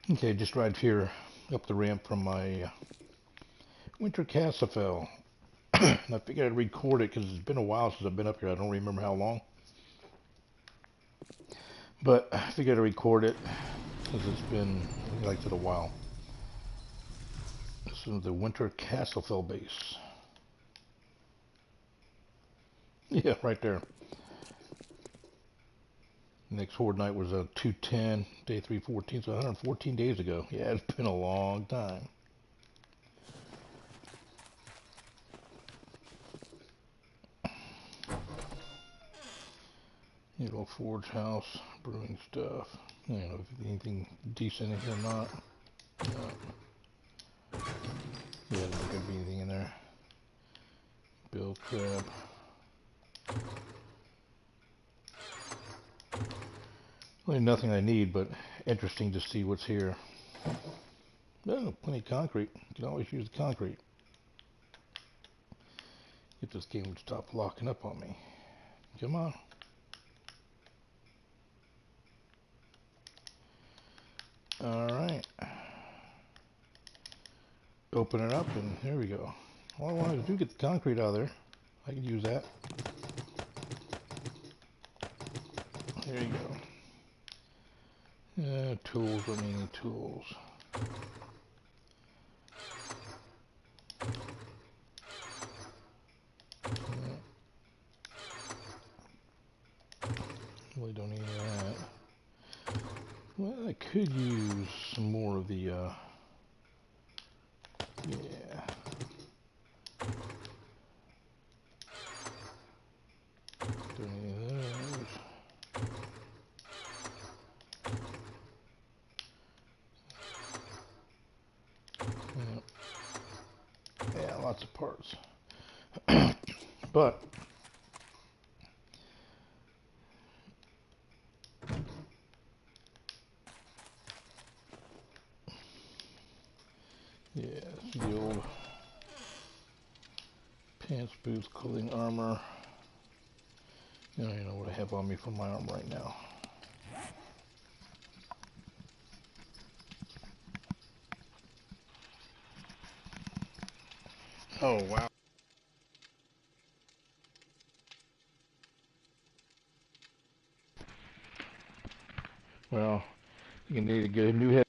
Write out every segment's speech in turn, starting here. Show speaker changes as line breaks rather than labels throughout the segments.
Okay, just right here up the ramp from my Winter Casafell. I figured I'd record it because it's been a while since I've been up here. I don't remember how long. But I figured I'd record it because it's been, like I said, a while. This is the Winter Castlefell base. Yeah, right there. Next Horde night was 210, day 314, so 114 days ago. Yeah, it's been a long time. Little forge house, brewing stuff. I don't know if anything decent in here or not. No. Yeah, there's not gonna be anything in there. Bill crab. Really nothing I need, but interesting to see what's here. Oh, plenty of concrete. You can always use the concrete. If this game would stop locking up on me. Come on. Alright. Open it up and there we go. All I wanted to do get the concrete out of there. I can use that. There you go. Tools, remaining tools. Really don't need that. Well, I could use some more of the, yeah. Don't need those. Yeah, lots of parts. But yeah, the old pants, boots, clothing, armor. I don't even know what I have on me for my armor right now. Oh wow. Well, you need to get a new head.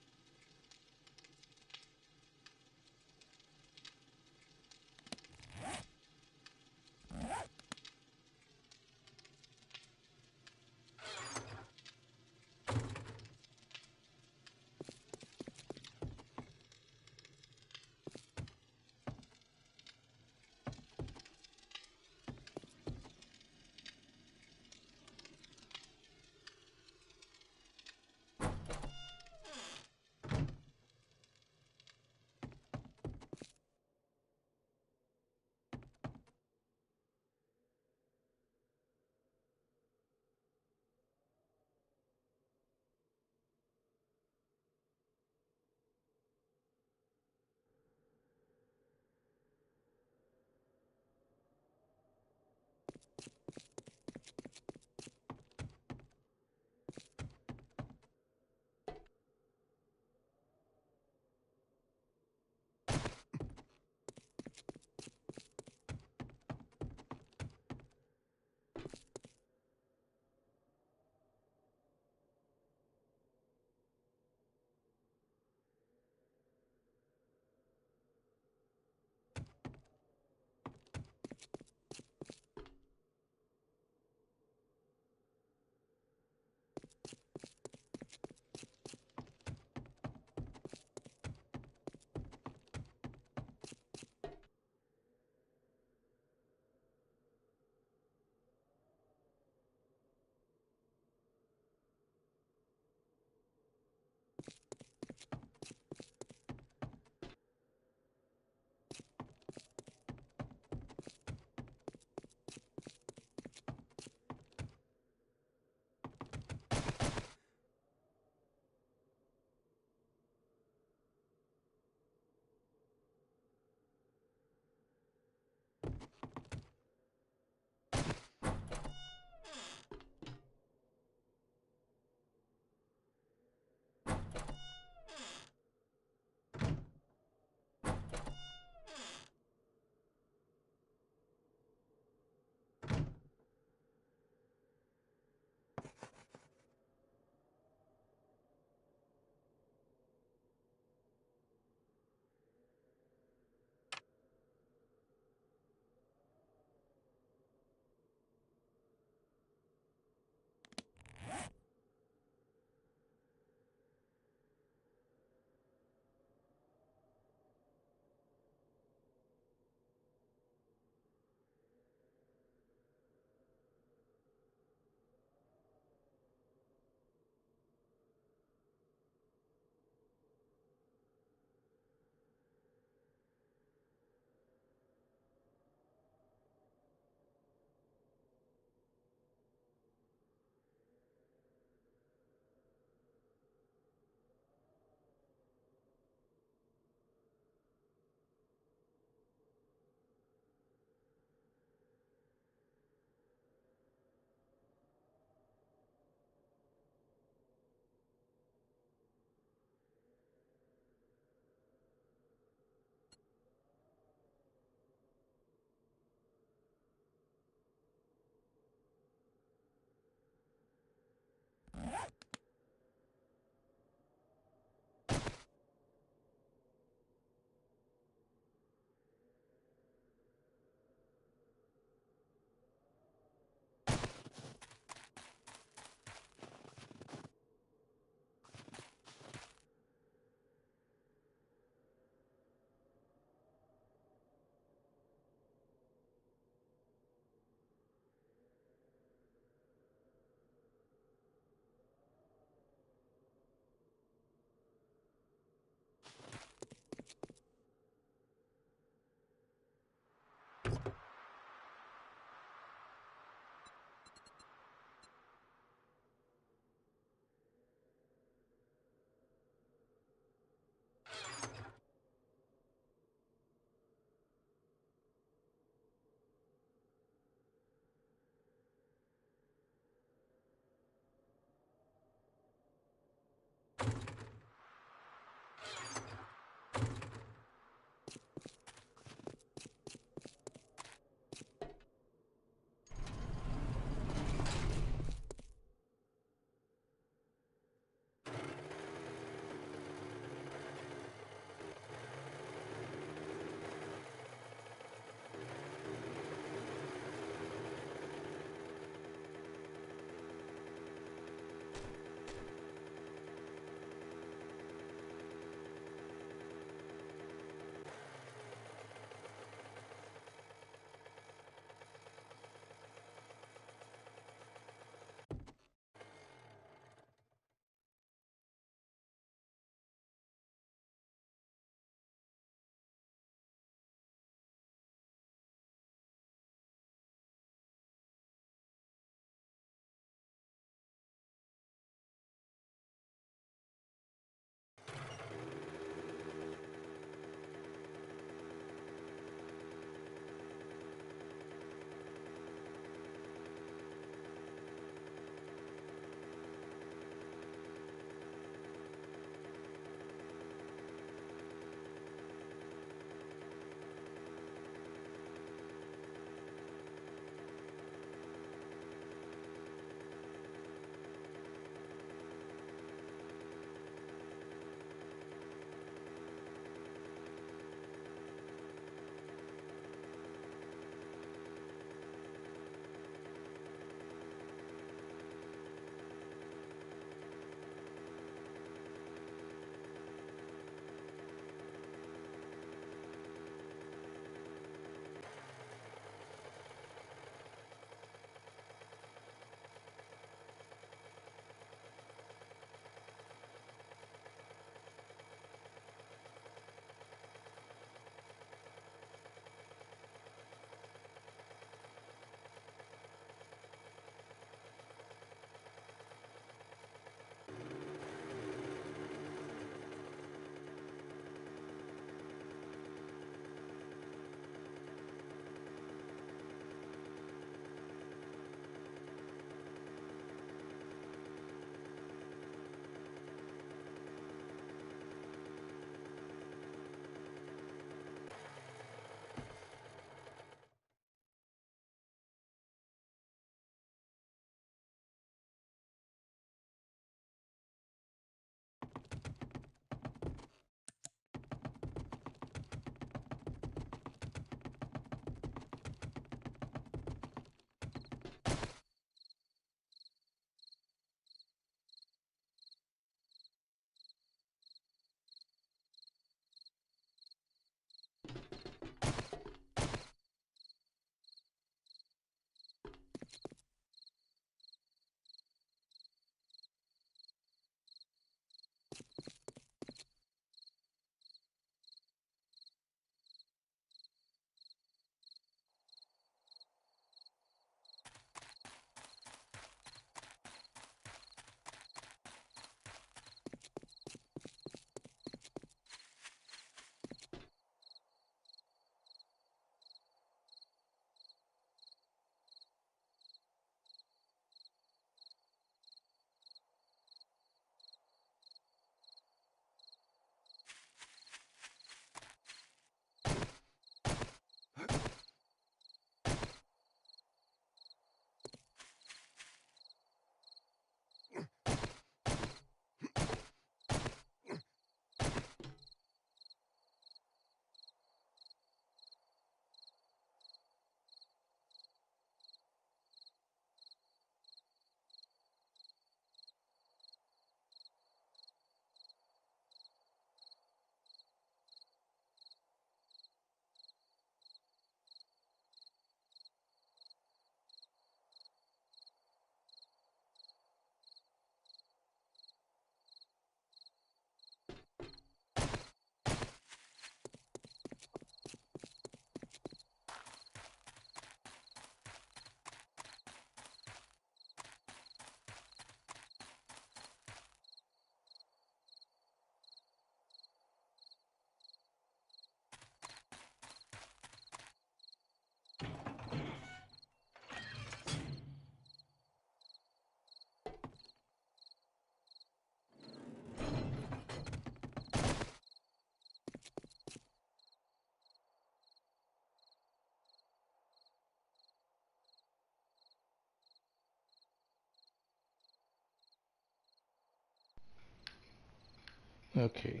Okay,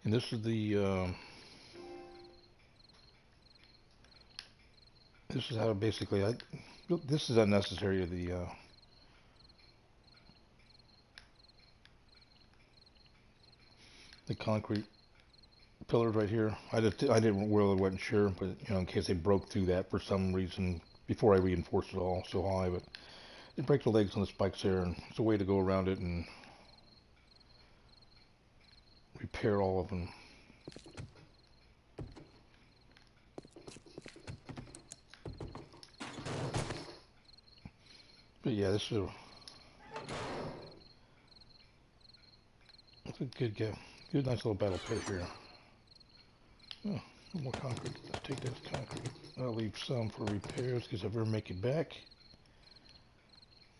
and this is the this is how basically this is unnecessary. The concrete pillars right here. I didn't really wasn't sure, but in case they broke through that for some reason before I reinforced it all so high, but they break the legs on the spikes there, and it's a way to go around it and repair all of them. But yeah, this is a good nice little battle pit here. Oh, a little more concrete. Let's take this concrete. I'll leave some for repairs because if I ever make it back.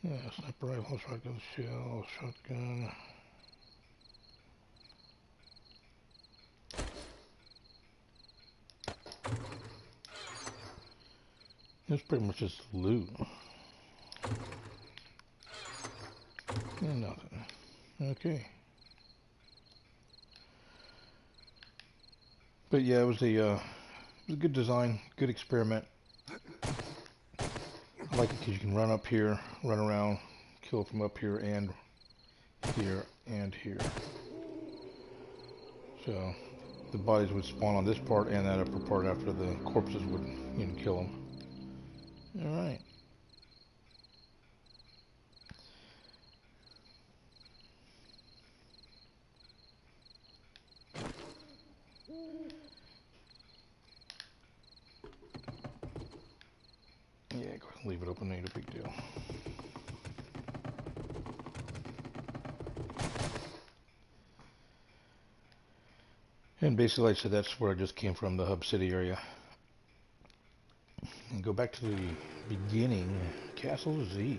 Yeah, sniper rifle, shotgun shell, shotgun. It's pretty much just loot. And nothing. Okay. But yeah, it was a good design, good experiment. I like it because you can run up here, run around, kill from up here and here and here. So the bodies would spawn on this part and that upper part after the corpses would kill them. All right. Yeah, go ahead and leave it open, ain't a big deal. And basically, like I said, that's where I just came from, the Hub City area. And go back to the beginning, Castle Z.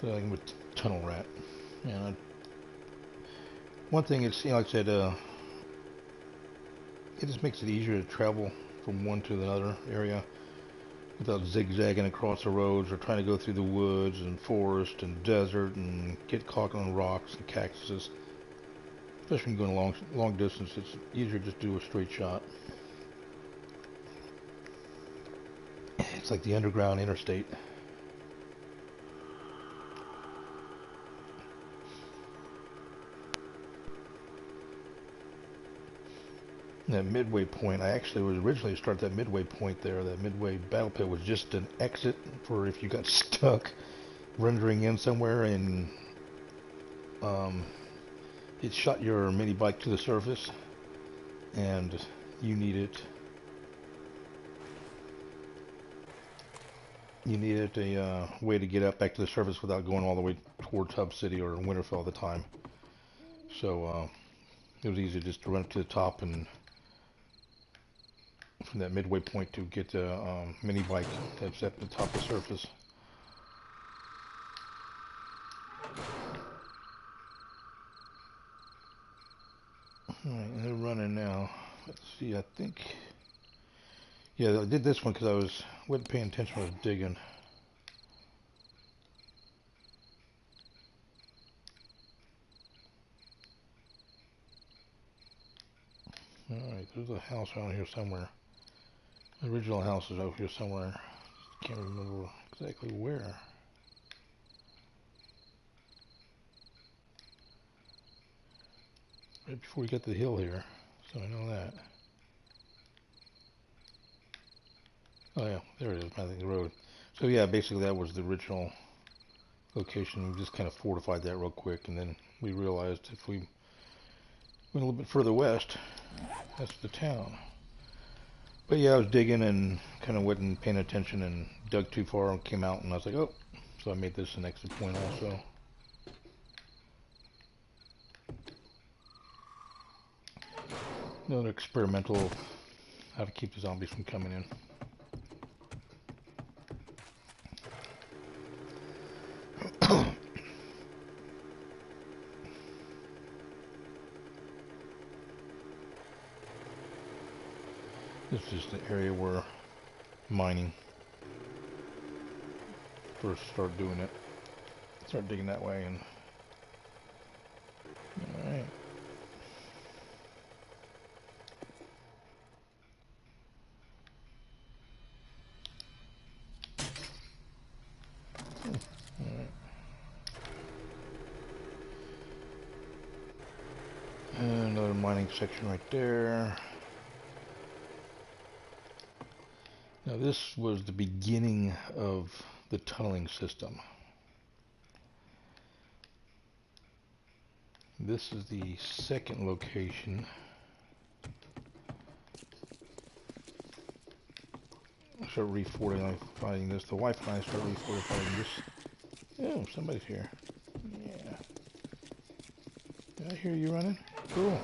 So I'm with Tunnel Rat. And one thing is, like I said, it just makes it easier to travel from one to another area without zigzagging across the roads or trying to go through the woods and forest and desert and get caught on rocks and cactuses. Especially when you're going long distance, it's easier to just do a straight shot. It's like the underground interstate. That midway point, I actually was originally start that midway point there. That midway battle pit was just an exit for if you got stuck rendering in somewhere and it shot your mini bike to the surface and you needed a way to get up back to the surface without going all the way towards Hub City or Winterfell at the time. So it was easy just to run up to the top and from that midway point to get the mini bike that's at the top of the surface. Alright, they're running now. Let's see, I think... Yeah, I did this one because I wasn't paying attention when I was digging. Alright, there's a house around here somewhere. The original house is over here somewhere. Can't remember exactly where. Right before we get to the hill here, so I know that. Oh yeah, there it is, I think the road. So yeah, basically that was the original location. We just kind of fortified that real quick, and then we realized if we went a little bit further west, that's the town. But yeah, I was digging and kind of wasn't paying attention and dug too far and came out, and I was like, oh, so I made this an exit point also. Another experimental of how to keep the zombies from coming in. This is the area where mining first start doing it. Start digging that way and alright. Alright. Another mining section right there. Now this was the beginning of the tunneling system. This is the second location. I start refortifying this. The wife and I start refortifying this. Oh, somebody's here. Yeah. Did I hear you running? Cool.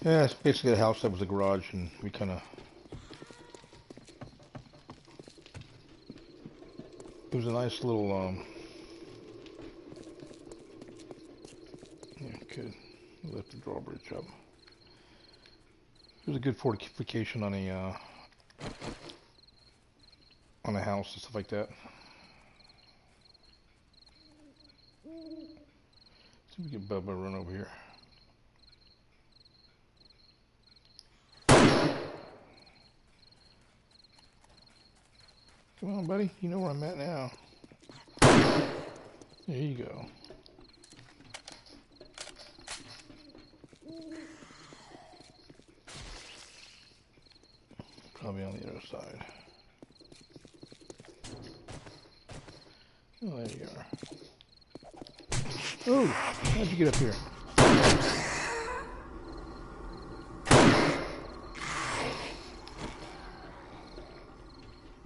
Yeah, it's basically the house that was the garage, and we kind of... It was a nice little, yeah, good. Lift the drawbridge up. It was a good fortification on a house and stuff like that. See if we can Bubba run over here. Come on, buddy. You know where I'm at now. There you go. Probably on the other side. Oh, there you are. Oh, how'd you get up here?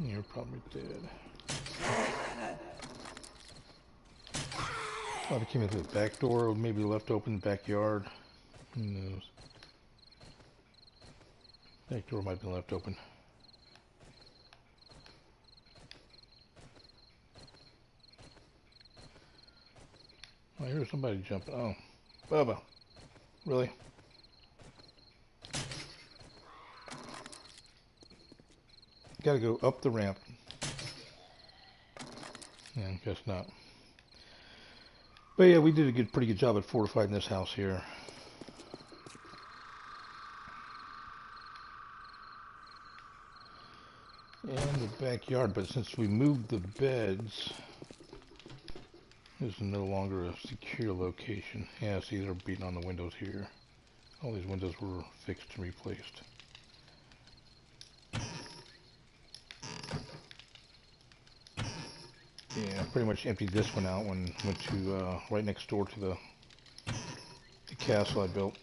You're probably dead. Probably came in through the back door, or maybe left open the backyard. Who knows? Back door might have been left open. I hear somebody jumping. Oh, Bubba. Really? Gotta go up the ramp. Yeah, I guess not. But yeah, we did a pretty good job at fortifying this house here. And the backyard, but since we moved the beds, this is no longer a secure location. Yeah, see, they're beating on the windows here. All these windows were fixed and replaced. Yeah, pretty much emptied this one out when went to right next door to the castle I built.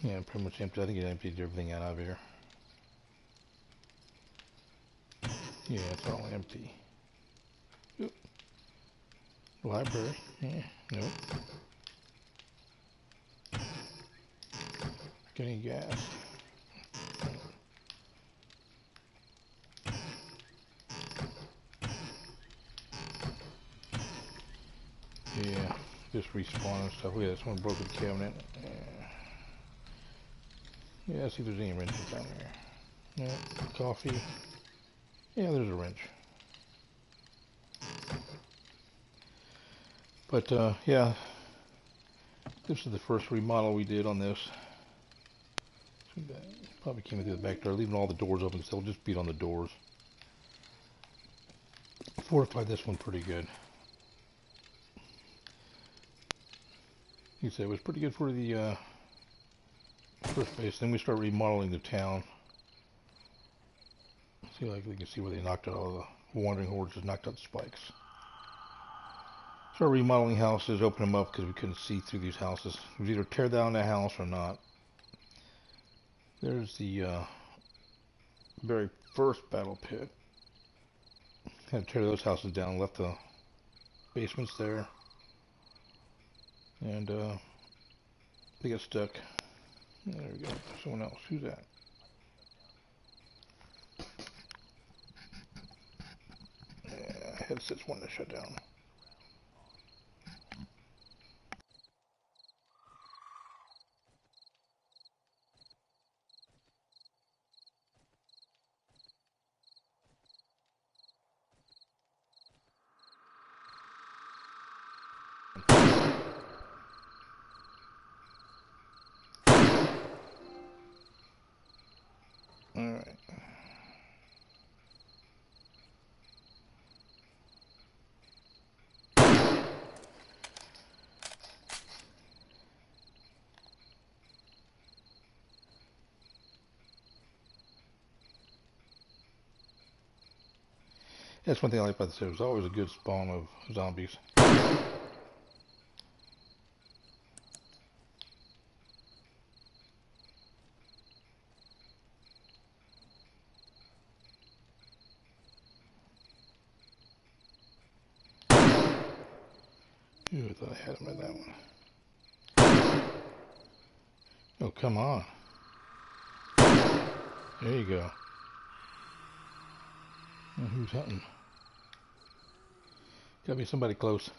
Yeah, pretty much empty. I think it emptied everything out of here. Yeah, it's all empty. Oop. Library. Yeah, nope. Getting gas. Yeah, just respawn and stuff. Look at this one broken cabinet. Yeah, see if there's any wrenches down there. No, coffee. Yeah, there's a wrench. But yeah, this is the first remodel we did on this. Probably came in through the back door, leaving all the doors open, so we'll just beat on the doors. Fortified this one pretty good. You say it was pretty good for the first base. Then we start remodeling the town. See, like we can see where they knocked out all the wandering hordes, just knocked out the spikes. Start remodeling houses, open them up because we couldn't see through these houses. We would either tear down the house or not. There's the very first battle pit. Had to tear those houses down, left the basements there. And they got stuck. There we go. Someone else. Who's that? Yeah, headsets wanting to shut down. Alright. That's one thing I like about this. There's always a good spawn of zombies. Ooh, I thought I had him in that one. Oh, come on. There you go. Well, who's hunting? Gotta be somebody close.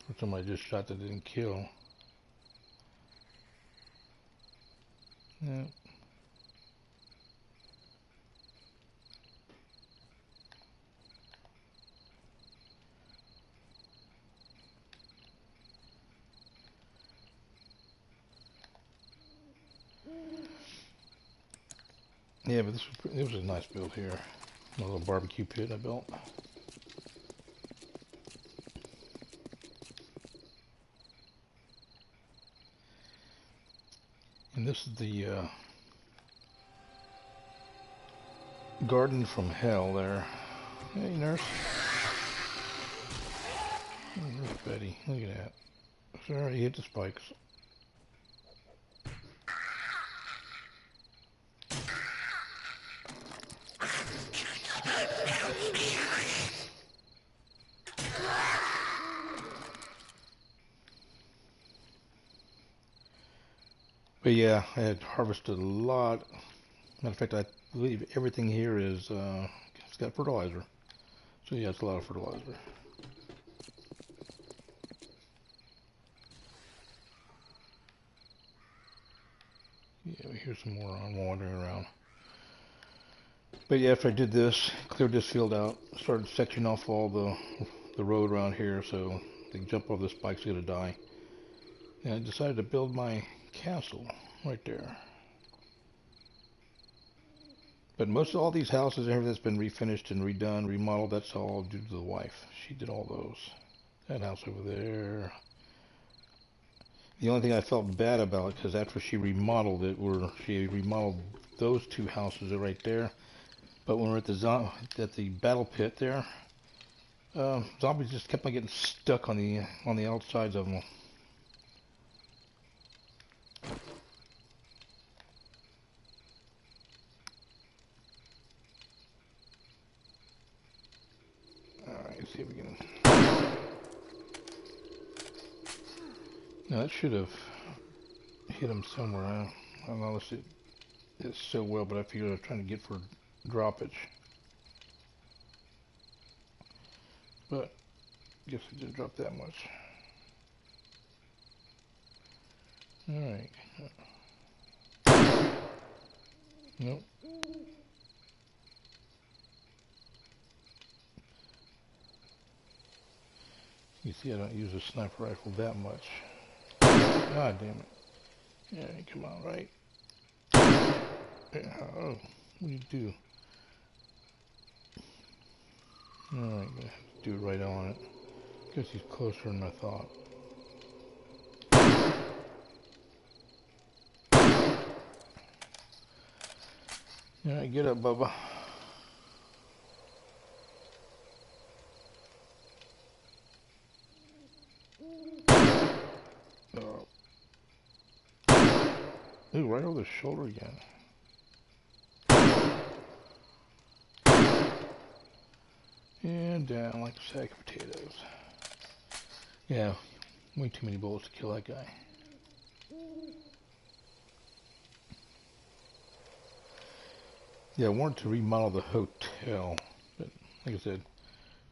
Or somebody just shot that didn't kill. Yeah. Yeah, but this was a nice build here. A little barbecue pit I built. And this is the garden from hell there. Hey, nurse. Oh, there's Betty. Look at that. Sorry, he hit the spikes. But yeah, I had harvested a lot. Matter of fact, I believe everything here is, it's got fertilizer. So yeah, it's a lot of fertilizer. Yeah, we hear some more on wandering around. But yeah, after I did this, cleared this field out, started sectioning off all the road around here so they can jump over the spikes, gonna die. And I decided to build my castle right there. But most of all these houses, everything that's been refinished and redone, remodeled, that's all due to the wife. She did all those. That house over there. The only thing I felt bad about, because after she remodeled it, she remodeled those two houses right there. But when we're at the battle pit there, zombies just kept on getting stuck on the outsides of them. Alright, let's see if we can. Now that should have hit him somewhere. I don't know if it's so well, but I figured I was trying to get for droppage. But I guess it didn't drop that much. Alright. Nope. You see, I don't use a sniper rifle that much. God damn it. Yeah, come on, right? Yeah, oh, what do you do? Alright, gonna have to do it right on it. Guess he's closer than I thought. Alright, get up, Bubba. Oh. Ooh, right over the shoulder again. And down like a sack of potatoes. Yeah, way too many bullets to kill that guy. Yeah, I wanted to remodel the hotel, but like I said,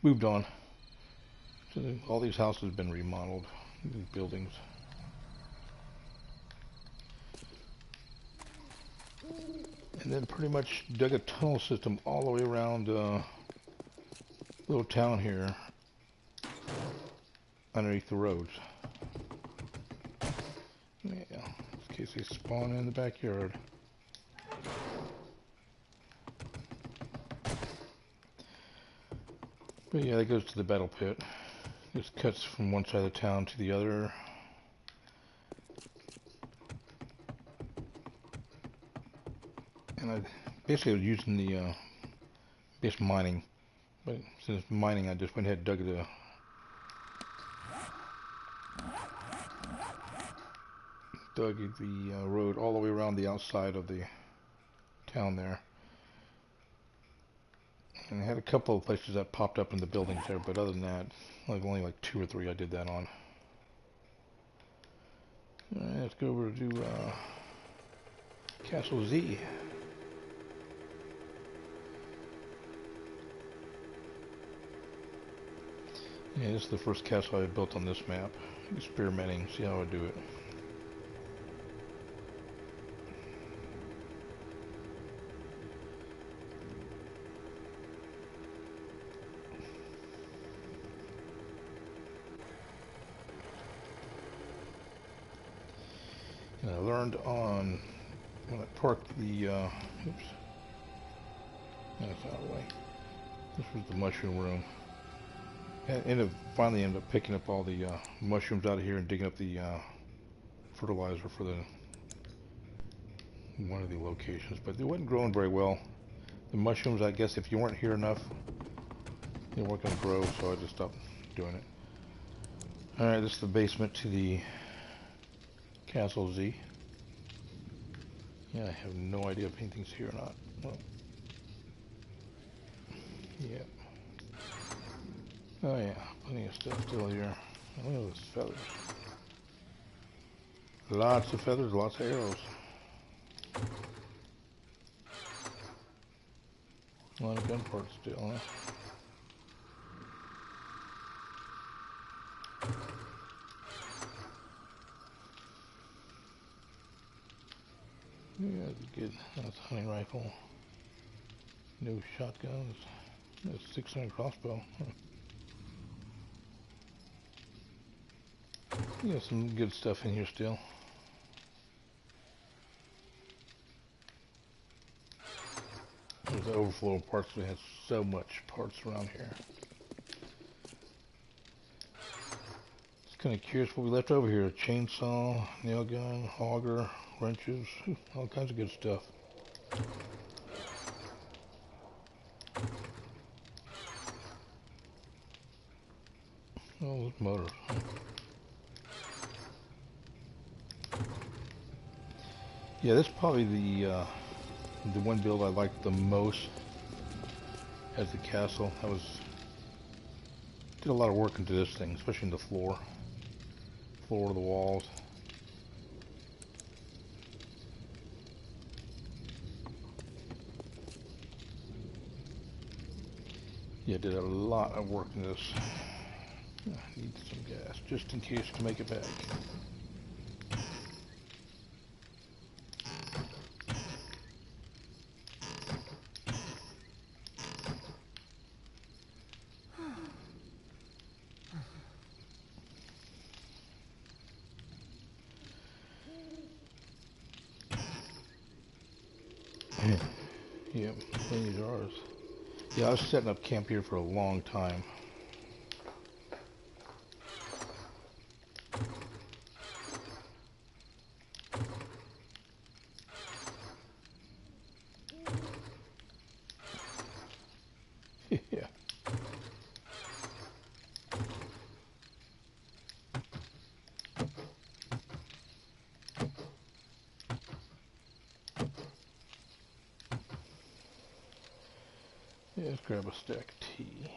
moved on. So all these houses have been remodeled, these buildings. And then pretty much dug a tunnel system all the way around little town here underneath the roads. case they spawn in the backyard. But yeah, that goes to the battle pit. Just cuts from one side of the town to the other. And I basically was using the base mining, but since mining, I just went ahead and dug the road all the way around the outside of the town there. And I had a couple of places that popped up in the buildings there, but other than that, like only like 2 or 3 I did that on. Alright, let's go over to Castle Z. Yeah, this is the first castle I built on this map. Experimenting, see how I do it. And I learned on when I parked the oops, that's out of the way. This was the mushroom room. And finally ended up picking up all the mushrooms out of here and digging up the fertilizer for one of the locations. But they wasn't growing very well. The mushrooms, I guess, if you weren't here enough, they weren't going to grow, so I just stopped doing it. Alright, this is the basement to the Castle Z. Yeah, I have no idea if anything's here or not. Well, yeah. Oh yeah, plenty of stuff still here. Look at those feathers. Lots of feathers, lots of arrows. A lot of gun parts still, huh? Yeah, that's good. That's a hunting rifle. No shotguns. That's 600 crossbow. Huh. Yeah, some good stuff in here still. There's the overflow of parts. We have so much parts around here. Just kind of curious what we left over here. A chainsaw, nail gun, auger, wrenches, all kinds of good stuff. Oh, those motors. Yeah, this is probably the one build I liked the most as the castle. Did a lot of work into this thing, especially in the floor of the walls. Yeah, did a lot of work in this. I need some gas just in case to make it back. Yep, these are ours. Yeah, I was setting up camp here for a long time. Yeah. Yeah, let's grab a stack of tea.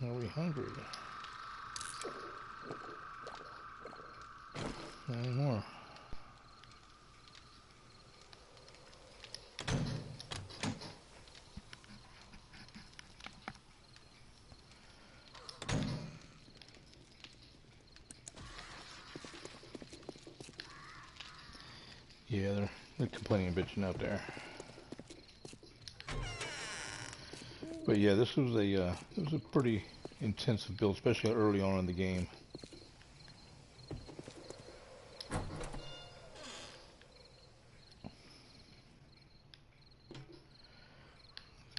Are we hungry? Not anymore. Yeah, They're complaining and bitching out there. But yeah, this was a pretty intensive build, especially early on in the game.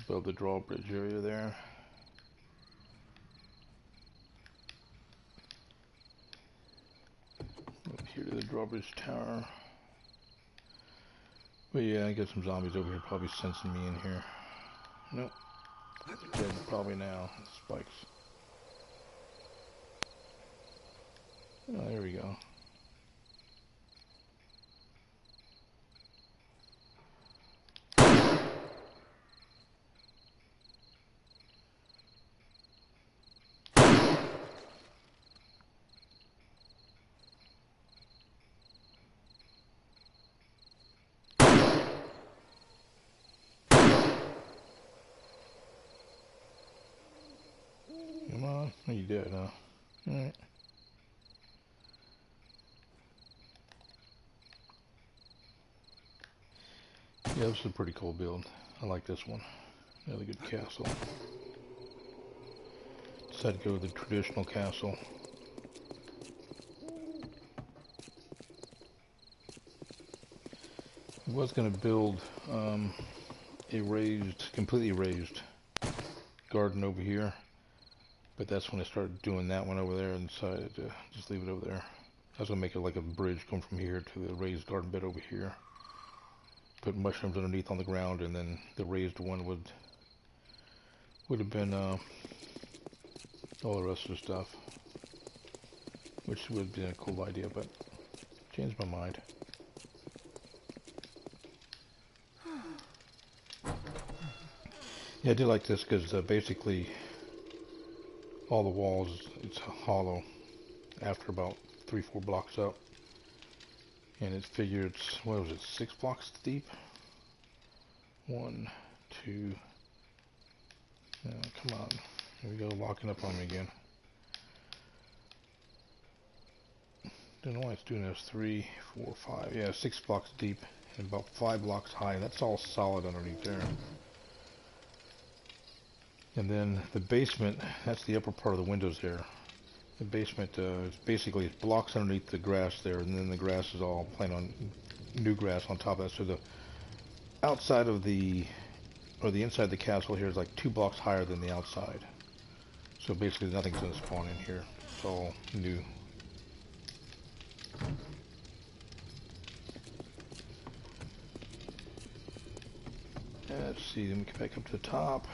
Build the drawbridge area there. Up here to the drawbridge tower. But yeah, I got some zombies over here probably sensing me in here. Nope. They're dead probably now. Spikes. Oh, there we go. Come on. Oh, you dead, huh? Alright. Yeah, this is a pretty cool build. I like this one. Another good castle. Decided to go with the traditional castle. I was going to build a completely raised garden over here, but that's when I started doing that one over there and decided to just leave it over there. I was going to make it like a bridge going from here to the raised garden bed over here. Put mushrooms underneath on the ground, and then the raised one would have been all the rest of the stuff, which would have been a cool idea, but changed my mind. Yeah, I do like this because basically all the walls, it's hollow after about 3-4 blocks up. And it figured, what was it, 6 blocks deep? 1, 2, come on. Here we go, locking up on me again. Don't know why it's doing this. 3, 4, 5, yeah, 6 blocks deep and about 5 blocks high. That's all solid underneath there. And then the basement, that's the upper part of the windows there. The basement is basically it's blocks underneath the grass there, and then the grass is all plain on new grass on top of that. So the outside of the inside of the castle here is like 2 blocks higher than the outside. So basically nothing's gonna spawn in here. It's all new. Let's see, then we get back up to the top.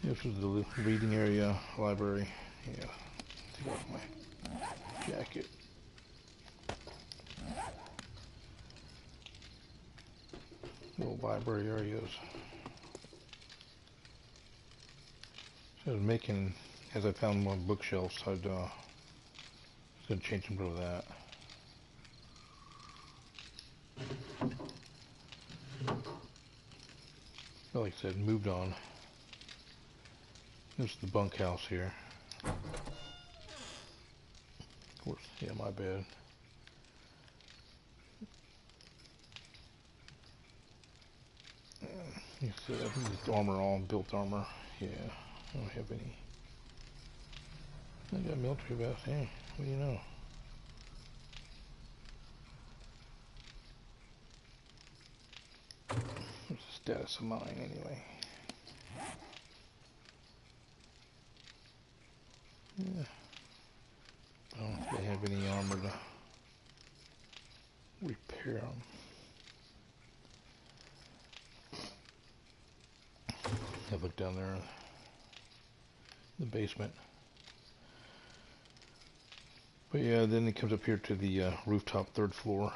This is the reading area, library. Yeah, take off my jacket. Little library areas. So I was making, as I found more bookshelves, I'd gonna change them to that. But like I said, moved on. This is the bunkhouse here. Of course, yeah, my bad. You see, I think it's armor, all built armor. Yeah, I don't have any. I got military vest. Hey, what do you know? What's the status of mine anyway? Yeah. I don't think I have any armor to repair them. Have a look down there in the basement. But yeah, then it comes up here to the rooftop 3rd floor,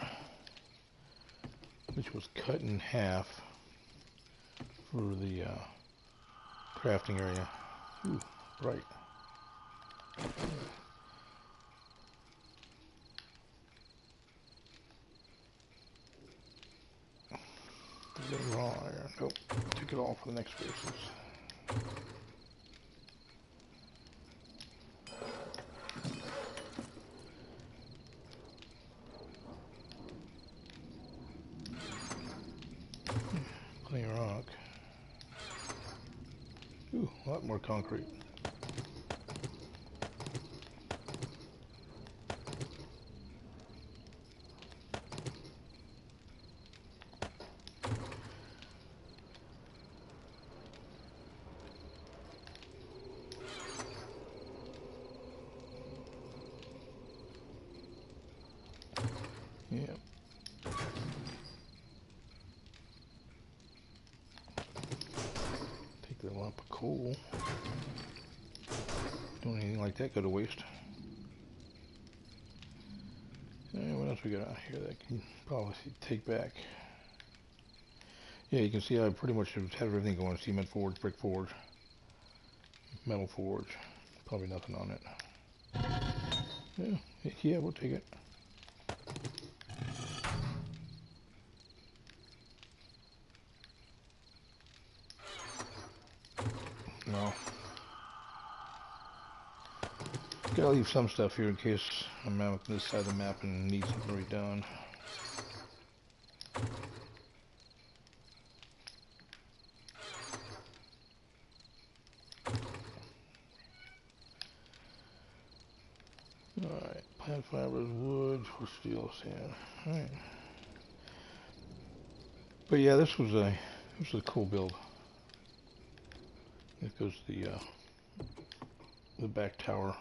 which was cut in half for the crafting area. Ooh, right. Is it raw iron? Nope. Took it all for the next verses. plenty of rock. Ooh, a lot more concrete. Yeah. Take that lump of coal. Don't anything like that go to waste. What else we got out here that I can probably take back? Yeah, you can see I pretty much have everything going. Cement forge, brick forge, metal forge. Probably nothing on it. Yeah, we'll take it. Well, gotta leave some stuff here in case I'm out on this side of the map and need something redone. Alright, plant fibers, wood, for steel, sand. Alright. But yeah, this was a cool build. It goes the back tower.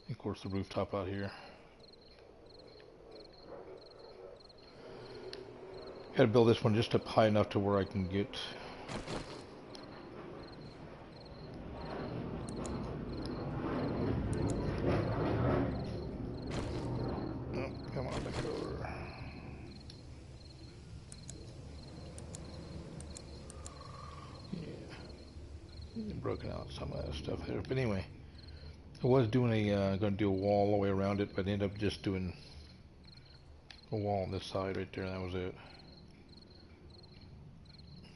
Of course, the rooftop out here. Got to build this one just up high enough to where I can get. Oh, come on, back over. Yeah, broken out some of that stuff there. But anyway, I was doing going to do a wall all the way around it, but I ended up just doing a wall on this side right there, and that was it.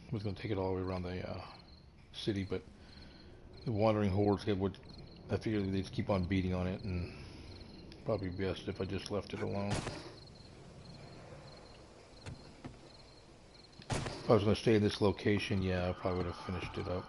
I was going to take it all the way around the city, but the wandering hordes I figured they'd keep on beating on it, and probably best if I just left it alone. If I was going to stay in this location, yeah, I probably would have finished it up.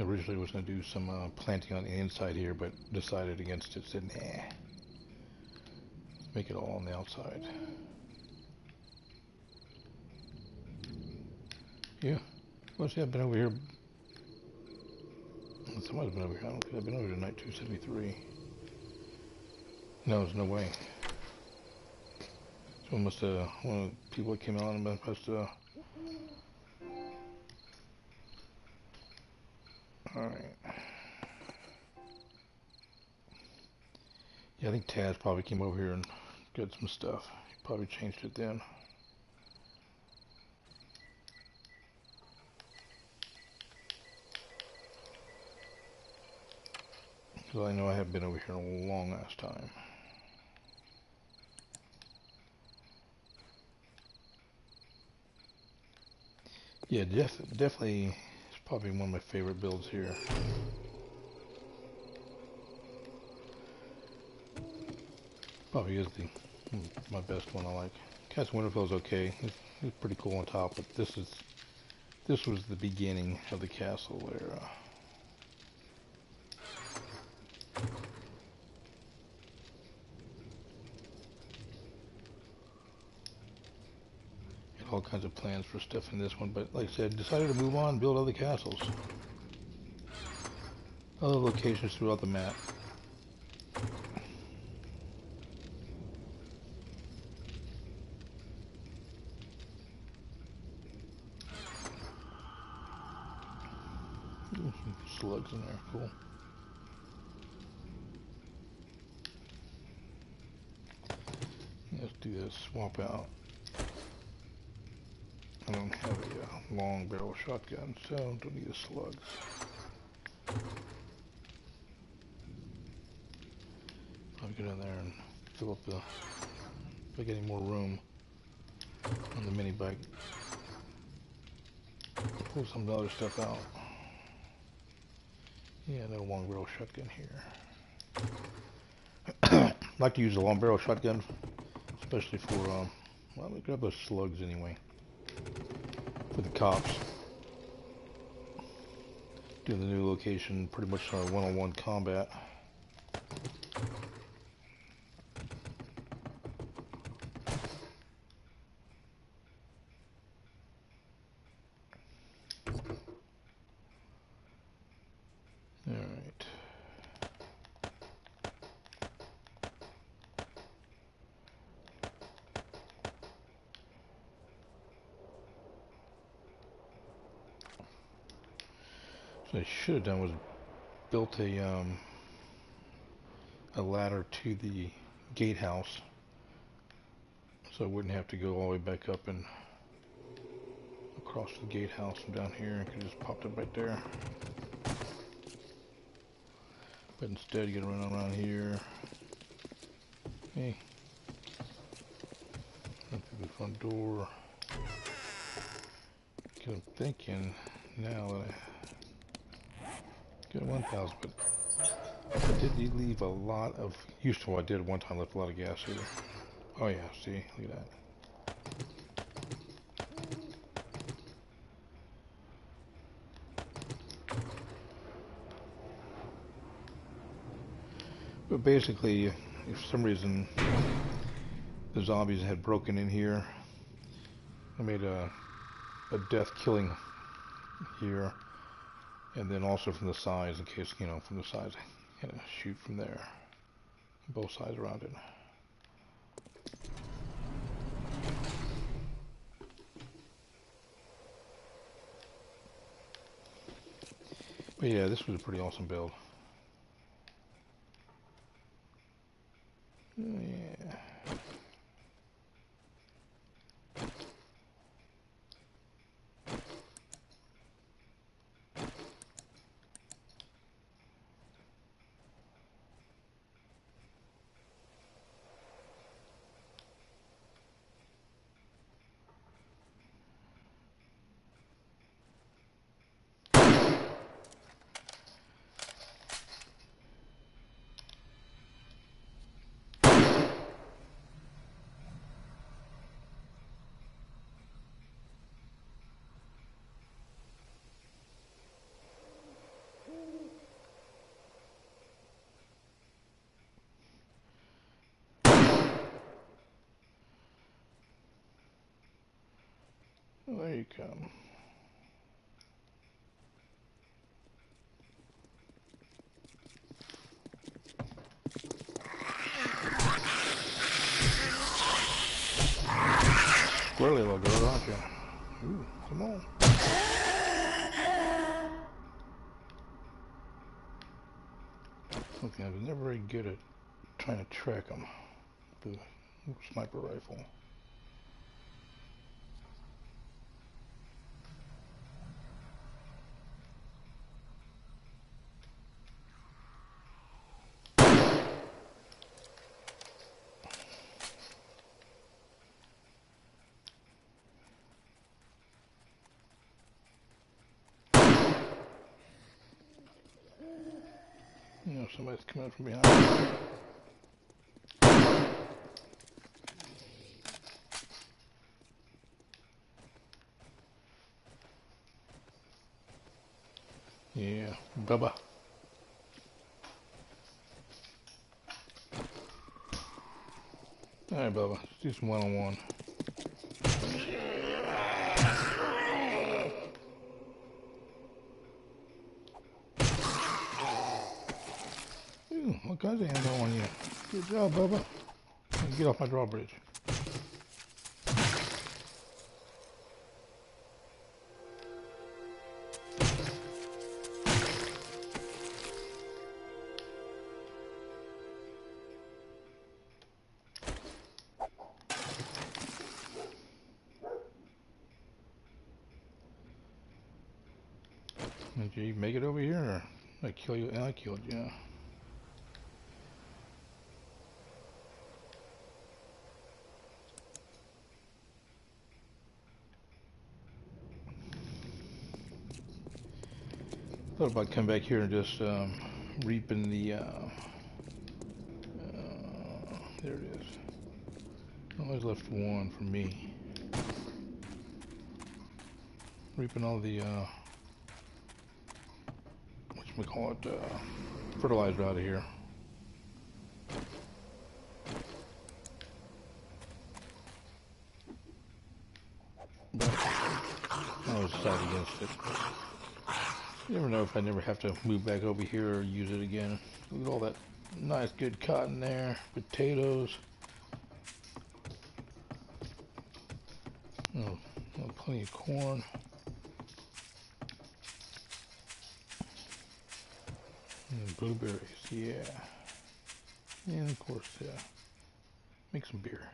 Originally was going to do some planting on the inside here, but decided against it. Said, nah, make it all on the outside. Yeah, well, see, I've been over here. Somebody's been over here. I don't think I've been over here tonight. 273. No, there's no way. Someone must have, one of the people that came out and must have. Alright. Yeah, I think Taz probably came over here and got some stuff. He probably changed it then. Because I know I haven't been over here in a long ass time. Yeah, definitely, it's probably one of my favorite builds here. Probably is my best one I like. Castle Winterfell's okay. It's pretty cool on top, but this was the beginning of the castle where had all kinds of plans for stuff in this one, but like I said, decided to move on and build other castles. Other locations throughout the map. Ooh, some slugs in there, cool. Let's do this, swap out. I don't have a long barrel shotgun, so don't need a slug. I'll get in there and fill up the, if I get any more room on the mini bike. Pull some other stuff out. Yeah, no long barrel shotgun here. I like to use a long barrel shotgun, especially for, well, let me grab those slugs anyway. For the cops. Doing the new location, pretty much one-on-one combat. Alright. So I should have done was built a ladder to the gatehouse, so I wouldn't have to go all the way back up and across the gatehouse and down here. I could just popped it right there. But instead, you gotta run around here. Hey, run through the front door. Cause I'm thinking now that I got 1,000, but I did leave a lot of. Used to, I did one time left a lot of gas here. Oh yeah, see, look at that. But basically, if for some reason the zombies had broken in here, I made a death killing here, and then also from the sides, in case, you know, from the sides, I had to shoot from there, both sides around it. But yeah, this was a pretty awesome build. Yeah. Well, there you come. Squirrely little girl, aren't you? Ooh, come on. Okay, I was never very good at trying to track them with the sniper rifle. You know, somebody's coming up from behind. Yeah, Bubba. Alright, Bubba, let's do some one-on-one. Ooh, all kinds of ammo on you. Good job, Bubba. Get off my drawbridge. Did you make it over here, or I kill you? I killed you. Thought about coming back here and just reaping the. There it is. Always left one for me. Reaping all the whatchamacallit, fertilizer out of here. But I was decided against it. You never know if I never have to move back over here or use it again. Look at all that nice good cotton there, potatoes. Oh, plenty of corn. And blueberries, yeah. And of course, make some beer.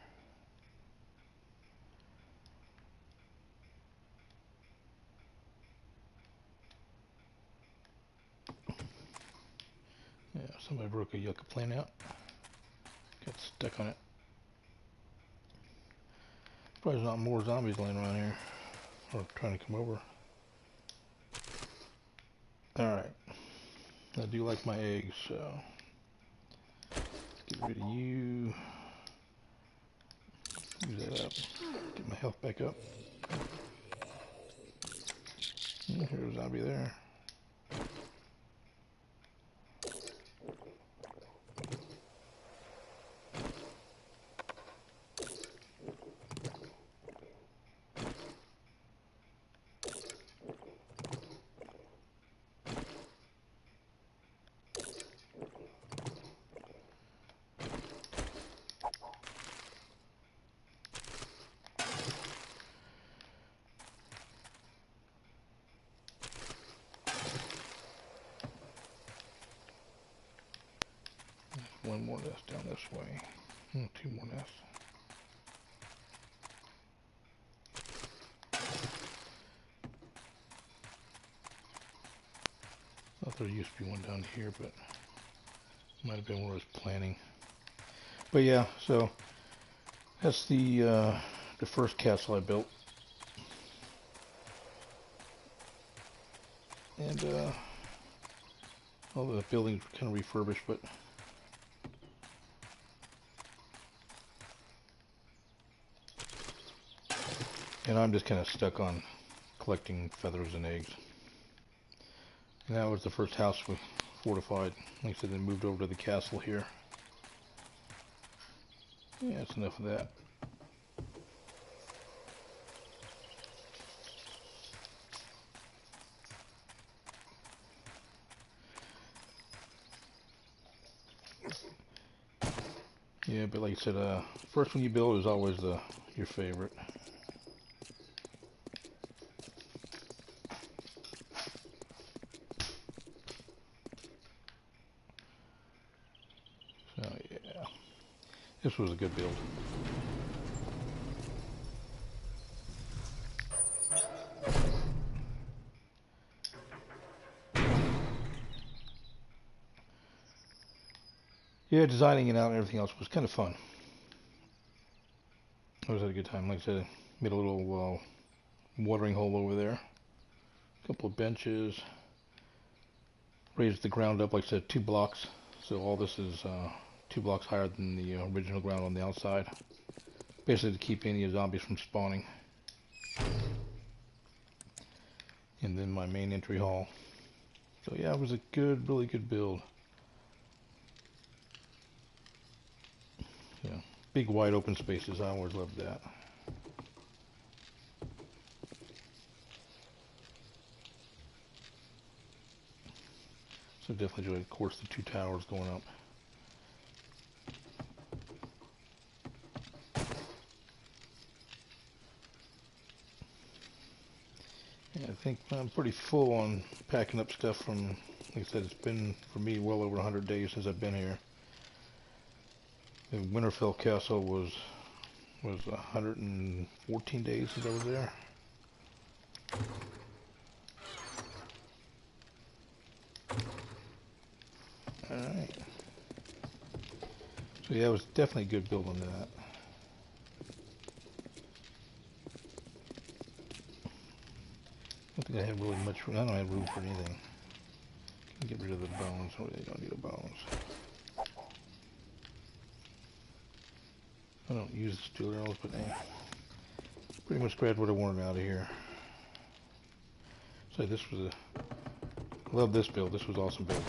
Yeah, somebody broke a yucca plant out. Got stuck on it. Probably there's not more zombies laying around here. Or trying to come over. Alright. I do like my eggs, so let's get rid of you. Use that up. Get my health back up. And here's a zombie there. One more nest down this way. Two more nests. I thought there used to be one down here, but might have been where I was planning. But yeah, so that's the first castle I built. And all the buildings were kind of refurbished, but and I'm just kind of stuck on collecting feathers and eggs. And that was the first house we fortified. Like I said, then moved over to the castle here. Yeah, that's enough of that. Yeah, but like I said, first one you build is always your favorite. So yeah, this was a good build. Yeah, designing it out and everything else was kind of fun. I was had a good time. Like I said, made a little watering hole over there. A couple of benches. Raised the ground up, like I said, 2 blocks. So all this is 2 blocks higher than the original ground on the outside. Basically to keep any zombies from spawning. And then my main entry hall. So yeah, it was a good, really good build. Yeah, big wide open spaces, I always loved that. So definitely enjoyed, of course, the 2 towers going up. Yeah, I think I'm pretty full on packing up stuff from, like I said, it's been, for me, well over 100 days since I've been here. The Winterfell Castle was 114 days since I was there. So yeah, it was definitely a good build on that. I don't think I have really much room. I don't have room for anything. Can get rid of the bones. I really don't need the bones. I don't use the steel arrows, but hey, pretty much grabbed what I wanted out of here. So this was a, love this build. This was an awesome build.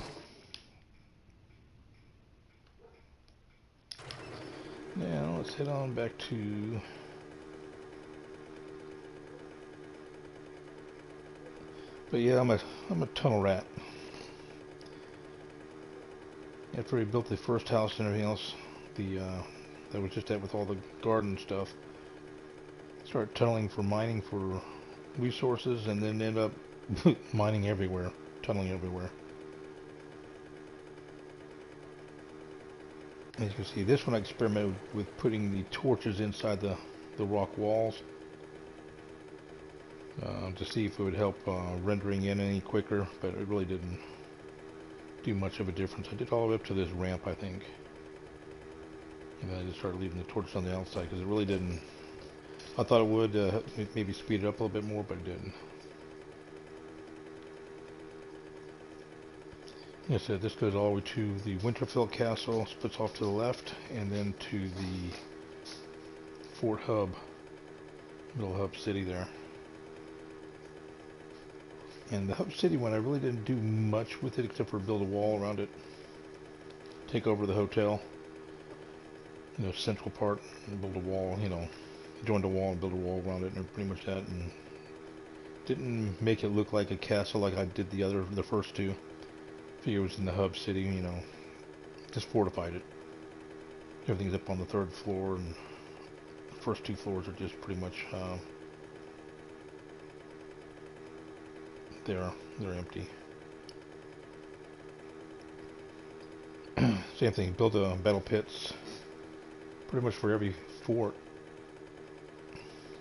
Now let's head on back to but yeah, I'm a tunnel rat. After we built the first house and everything else, that was just that with all the garden stuff. Started tunneling for mining for resources, and then end up mining everywhere, tunneling everywhere. As you can see, this one I experimented with putting the torches inside the rock walls to see if it would help rendering in any quicker, but it really didn't do much of a difference. I did all the way up to this ramp, I think, and then I just started leaving the torches on the outside because it really didn't. I thought it would maybe speed it up a little bit more, but it didn't. Like I said, this goes all the way to the Winterfell Castle, splits off to the left, and then to the Fort Hub, Middle Hub City there. And the Hub City one, I really didn't do much with it except for build a wall around it, take over the hotel, you know, central part, and build a wall, you know, join the wall and build a wall around it, and pretty much that, and didn't make it look like a castle like I did the first two. Figure it was in the Hub City, you know, just fortified it. Everything's up on the 3rd floor, and the first 2 floors are just pretty much they're empty. Same thing, build a battle pits pretty much for every fort.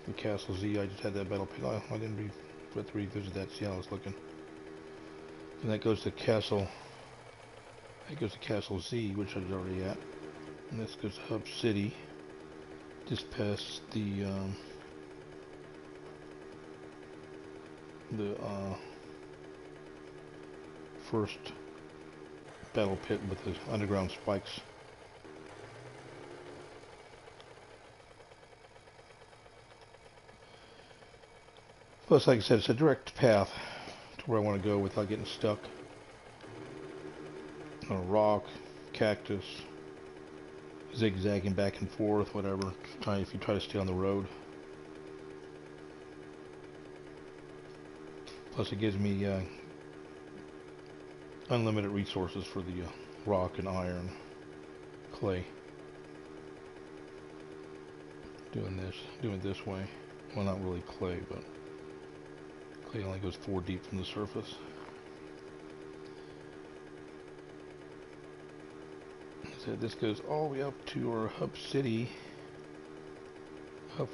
The Castle Z, I just had that battle pit. I didn't have to revisit that, see how it's looking. And that goes to Castle. That goes to Castle Z, which I was already at. And this goes to Hub City, just past the first battle pit with the underground spikes. Plus, like I said, it's a direct path to where I want to go without getting stuck on a rock, cactus, zigzagging back and forth, whatever. If you try to stay on the road. Plus, it gives me unlimited resources for the rock and iron, clay. Doing this way. Well, not really clay, but clay only goes 4 deep from the surface. So this goes all the way up to our Hub City,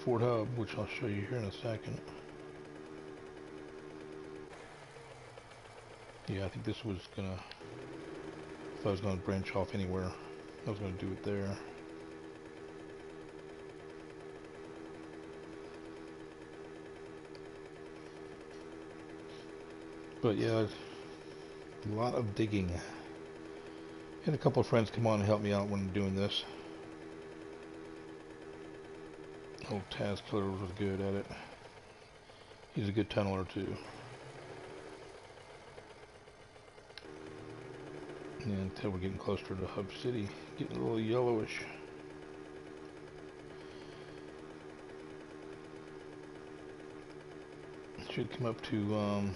Fort Hub, which I'll show you here in a second. Yeah, I think this was gonna, if I was gonna branch off anywhere, I was gonna do it there. But yeah, a lot of digging. Had a couple of friends come on and help me out when doing this. Old Taz Killer was good at it. He's a good tunneler too. And until we're getting closer to Hub City, getting a little yellowish. Should come up to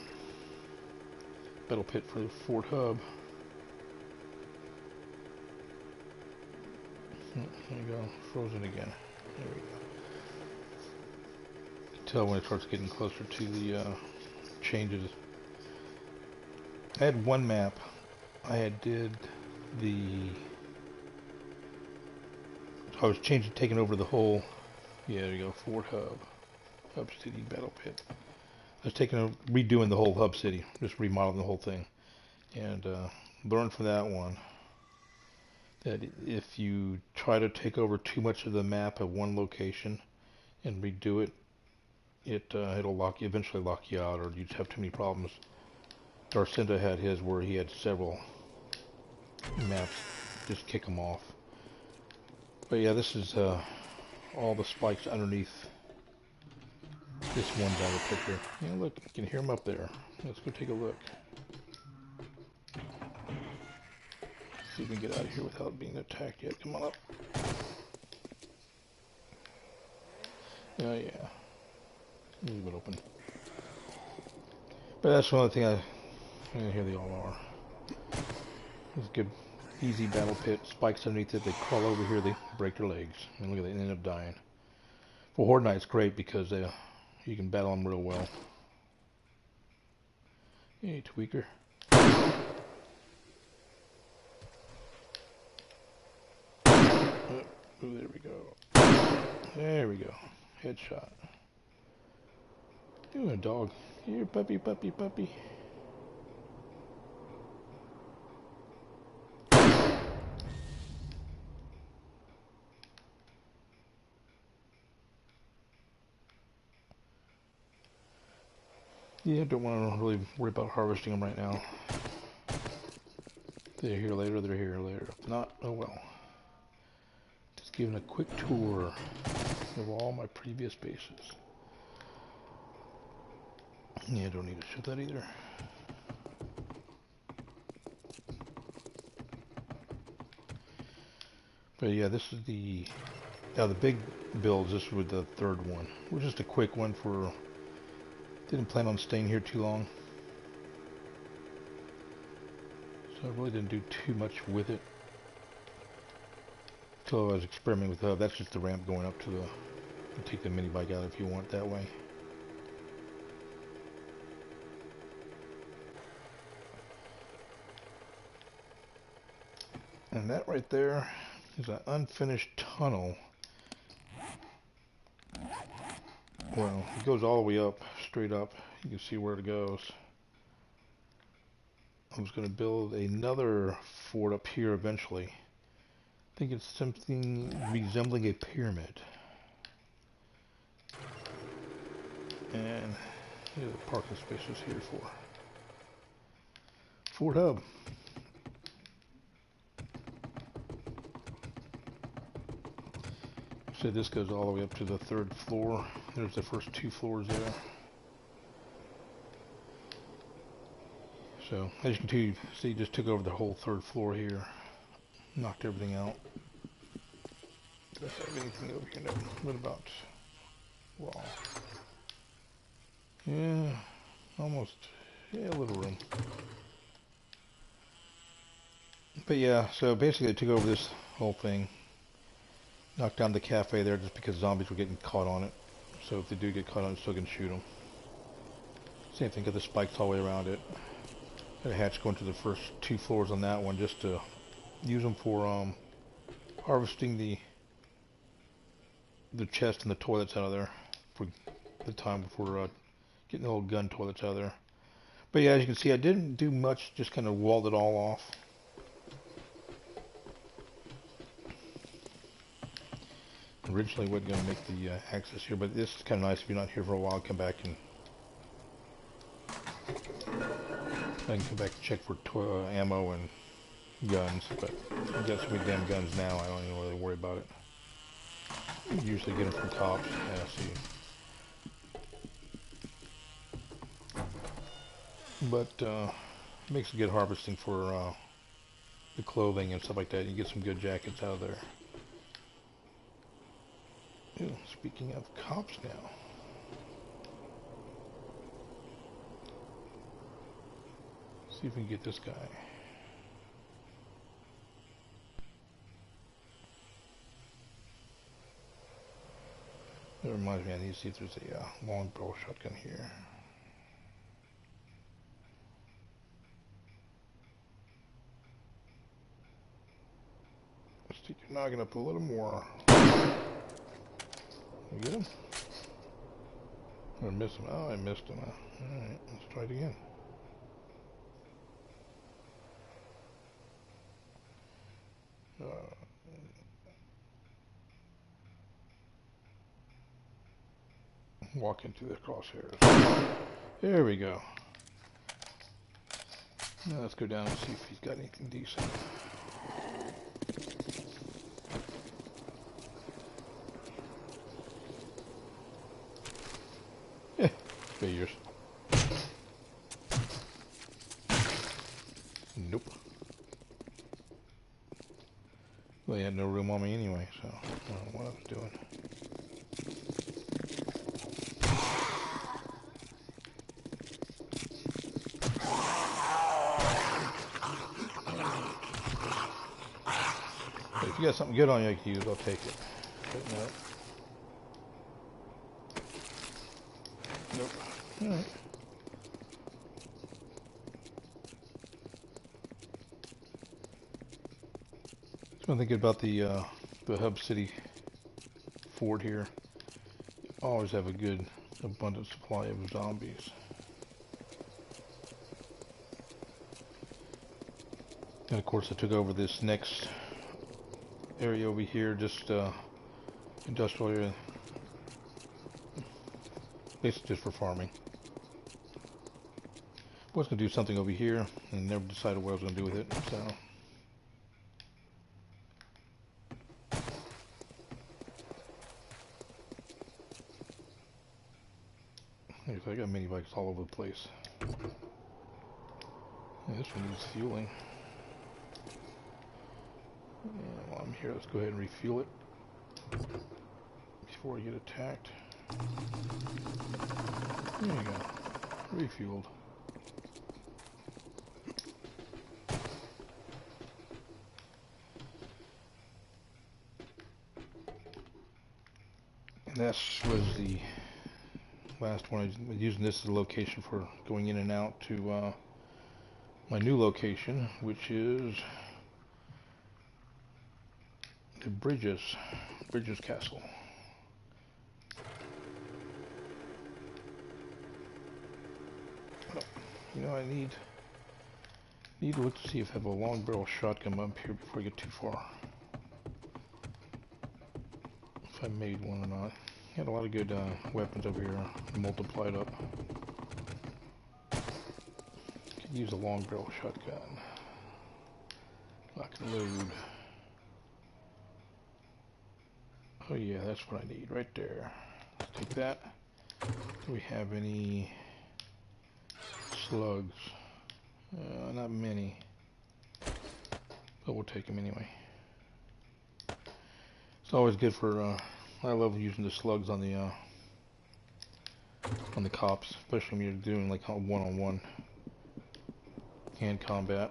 battle pit for the Fort Hub. There we go, frozen again. There we go. You can tell when it starts getting closer to the changes. I had one map. I was taking over the whole. Yeah, there you go, Fort Hub, Hub City Battle Pit. I was redoing the whole Hub City, just remodeling the whole thing, and learned from that one that if you try to take over too much of the map at one location and redo it, it'll eventually lock you out, or you just have too many problems. Darcinda had his where he had several maps, just kick them off. But yeah, this is all the spikes underneath this one battle picture. Yeah, look, you can hear them up there. Let's go take a look. See if we can get out of here without being attacked yet. Come on up. Oh yeah. Leave it open. But that's one other thing here they all are. It's a good, easy battle pit. Spikes underneath it. They crawl over here. They break their legs. And look at that. They end up dying. For Horde Night, it's great because you can battle them real well. Hey, Tweaker. Oh, there we go. There we go. Headshot. Ooh, a dog. Here, puppy, puppy, puppy. Yeah, don't want to really worry about harvesting them right now. They're here later, they're here later. If not, oh well. Just giving a quick tour of all my previous bases. Yeah, don't need to shoot that either. But yeah, this is the big builds. This was the third one. It was just a quick one for. Didn't plan on staying here too long, so I really didn't do too much with it. Until I was experimenting with that's just the ramp going up to the. You take the mini bike out if you want that way. And that right there is an unfinished tunnel. Well, it goes all the way up, straight up. You can see where it goes. I was going to build another fort up here eventually. I think it's something resembling a pyramid. And here's the parking spaces here for Fort Hub. So this goes all the way up to the 3rd floor. There's the first 2 floors there. So as you can see, just took over the whole 3rd floor here. Knocked everything out. Does have anything over here? No. What about wall? Yeah, almost. Yeah, a little room. But yeah, so basically I took over this whole thing. Knocked down the cafe there just because zombies were getting caught on it. So if they do get caught on it, still can shoot them. Same thing, got the spikes all the way around it. Got a hatch going to the first 2 floors on that one just to use them for harvesting the chest and the toilets out of there for the time before getting the old gun toilets out of there. But yeah, as you can see, I didn't do much, just kind of walled it all off. Originally wasn't going to make the access here, but this is kind of nice. If you're not here for a while, come back and I can come back and check for ammo and guns. But I've got so many damn guns now, I don't even really worry about it. I usually get them from cops. Yeah, see. But it makes a good harvesting for the clothing and stuff like that. You get some good jackets out of there. Ooh, speaking of cops now. See if we can get this guy. That reminds me, I need to see if there's a long barrel shotgun here. Let's take your noggin up a little more. You get him? I missed him. Oh, I missed him. Alright, let's try it again. walk into the crosshairs. There we go. Now let's go down and see if he's got anything decent. Figures. Nope. Well, he had no room on me anyway, so I don't know what I was doing. But if you got something good on you I can use, I'll take it. But no. Nope. Alright. So I'm thinking about the Hub City fort here. You always have a good, abundant supply of zombies. And of course I took over this next area over here, just industrial area. Basically just for farming. I was going to do something over here and never decided what I was going to do with it, so. I got mini bikes all over the place. Yeah, this one needs fueling. And while I'm here, let's go ahead and refuel it before I get attacked. There you go. Refueled. And that was the last one. I was using this as a location for going in and out to my new location, which is the Bridges Castle. Oh, you know, I need to look to see if I have a long barrel shotgun up here before I get too far. If I made one or not. Had a lot of good weapons over here, multiplied up. Could use a long barrel shotgun. Lock and load. Oh yeah, that's what I need right there. Let's take that. Do we have any slugs? Not many, but we'll take them anyway. It's always good for. I love using the slugs on the cops, especially when you're doing like one-on-one hand combat.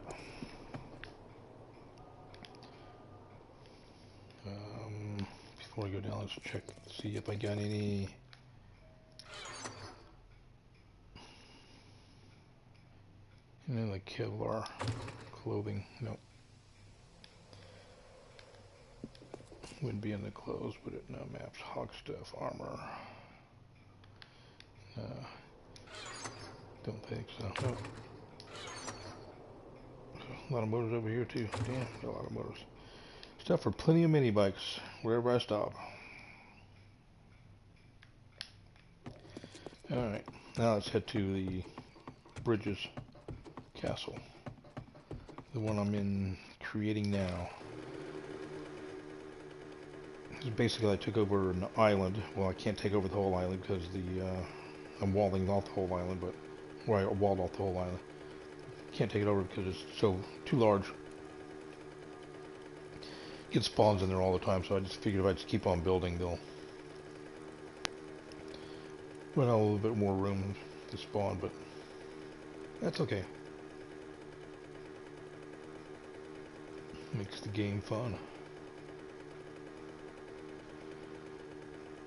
Before I go down, let's check, see if I got any like Kevlar clothing. Nope. Wouldn't be in the clothes, but it no maps. Hog stuff, armor. Don't think so. Nope. A lot of motors over here too. Damn, got a lot of motors. Stuff for plenty of mini bikes wherever I stop. Alright, now let's head to the Bridges Castle. The one I'm in creating now. Basically I took over an island. Well, I can't take over the whole island because I'm walling off the whole island, but I walled off the whole island. Can't take it over because it's too large. It spawns in there all the time, so I just figured if I just keep on building, they'll run out a little bit more room to spawn, but that's okay. Makes the game fun.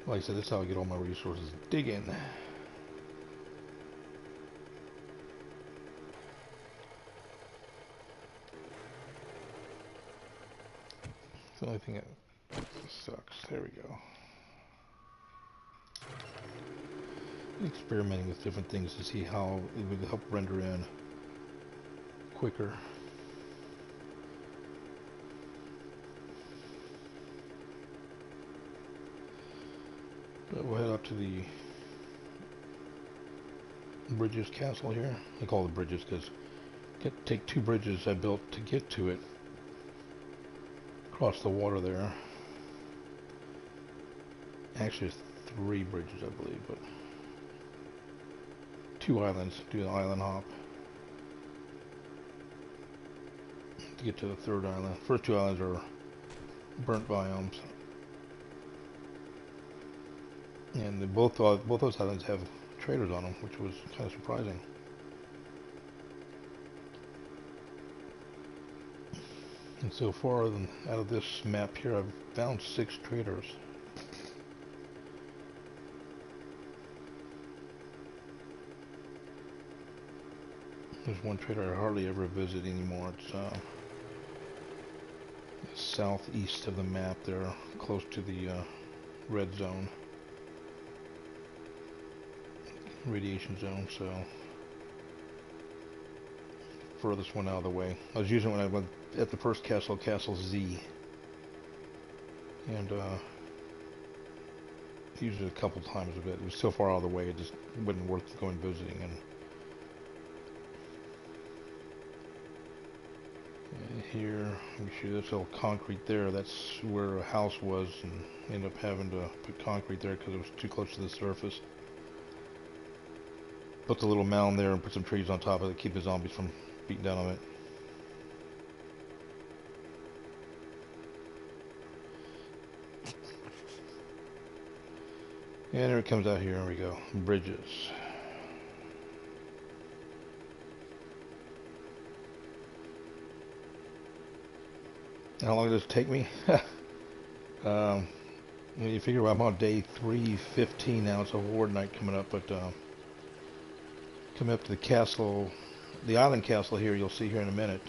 Like I said, that's how I get all my resources. Dig in. It's the only thing that sucks. There we go. Experimenting with different things to see how it would help render in quicker. But we'll head up to the Bridges Castle here. I call it Bridges because take 2 bridges I built to get to it. Across the water there. Actually, it's 3 bridges, I believe, but 2 islands. Do an island hop to get to the 3rd island. First 2 islands are burnt biomes, and both those islands have traders on them, which was kind of surprising. And so far, out of this map here, I've found 6 traders. There's one trader I hardly ever visit anymore. It's southeast of the map there, close to the red zone, radiation zone, so furthest one out of the way. I was using it when I went at the first castle, Castle Z, and used it a couple times of it. It was so far out of the way, it just wasn't worth going visiting. And here, let me show you this little concrete there. That's where a house was, and ended up having to put concrete there because it was too close to the surface. Put the little mound there and put some trees on top of it to keep the zombies from beating down on it. And there it comes out here. There we go. Bridges. How long does it take me? You figure I'm on day 315 now. It's a horde night coming up, but coming up to the castle, the island castle here, you'll see here in a minute.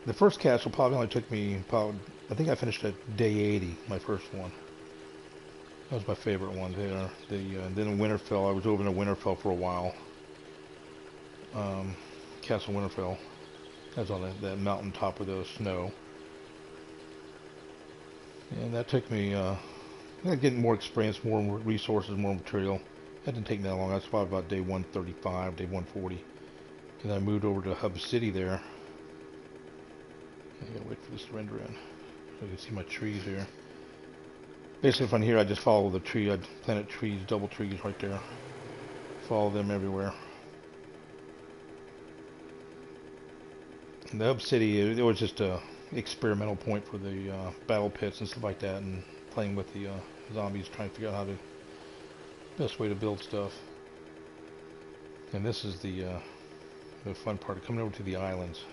The first castle probably only took me I think I finished at day 80, my first one. That was my favorite one there. Then in Winterfell, I was over in Winterfell for a while. Castle Winterfell. That's on that mountain top with the snow. And that took me, getting more experience, more resources, more material. That didn't take me that long. That's probably about day 135, day 140. And I moved over to Hub City there. I gotta wait for this to render in. So you can see my trees here. Basically from here I just follow the tree. I'd planted trees, double trees right there. Follow them everywhere. And the Hub City, it was just a experimental point for the battle pits and stuff like that, and playing with the zombies, trying to figure out how to best way to build stuff. And this is the fun part of coming over to the islands.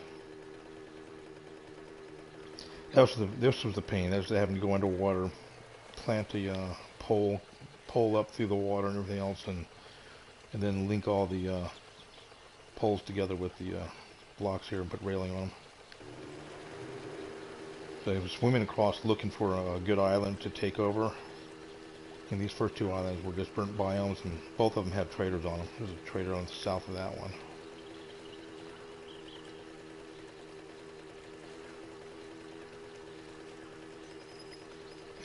This was the pain. That was having to go underwater, plant the pole up through the water and everything else, and then link all the poles together with the blocks here and put railing on them. So I was swimming across looking for a good island to take over. And these first 2 islands were just burnt biomes, and both of them had traders on them. There's a trader on the south of that one.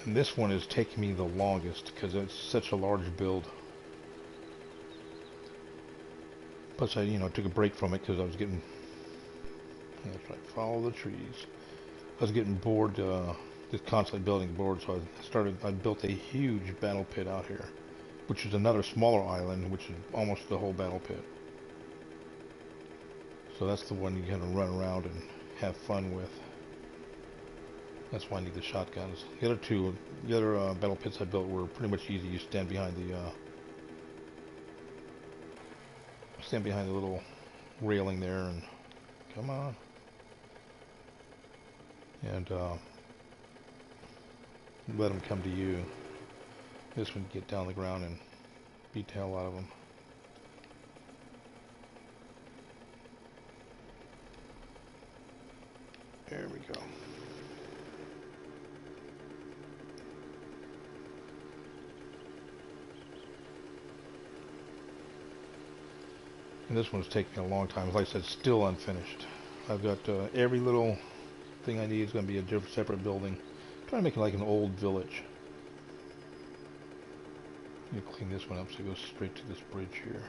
And this one is taking me the longest because it's such a large build. Plus I, took a break from it because I was getting, that's right, follow the trees. I was getting bored, just constantly building bored, so I built a huge battle pit out here, which is another smaller island, which is almost the whole battle pit. So that's the one you kind of run around and have fun with. That's why I need the shotguns. The other battle pits I built were pretty much easy. You stand behind the little railing there and come on. And let them come to you. This one, get down the ground and beat the hell out of them. There we go. And this one's taking a long time. Like I said, still unfinished. I've got every little thing I need is going to be a different, separate building. I'm trying to make it like an old village. You clean this one up so it goes straight to this bridge here.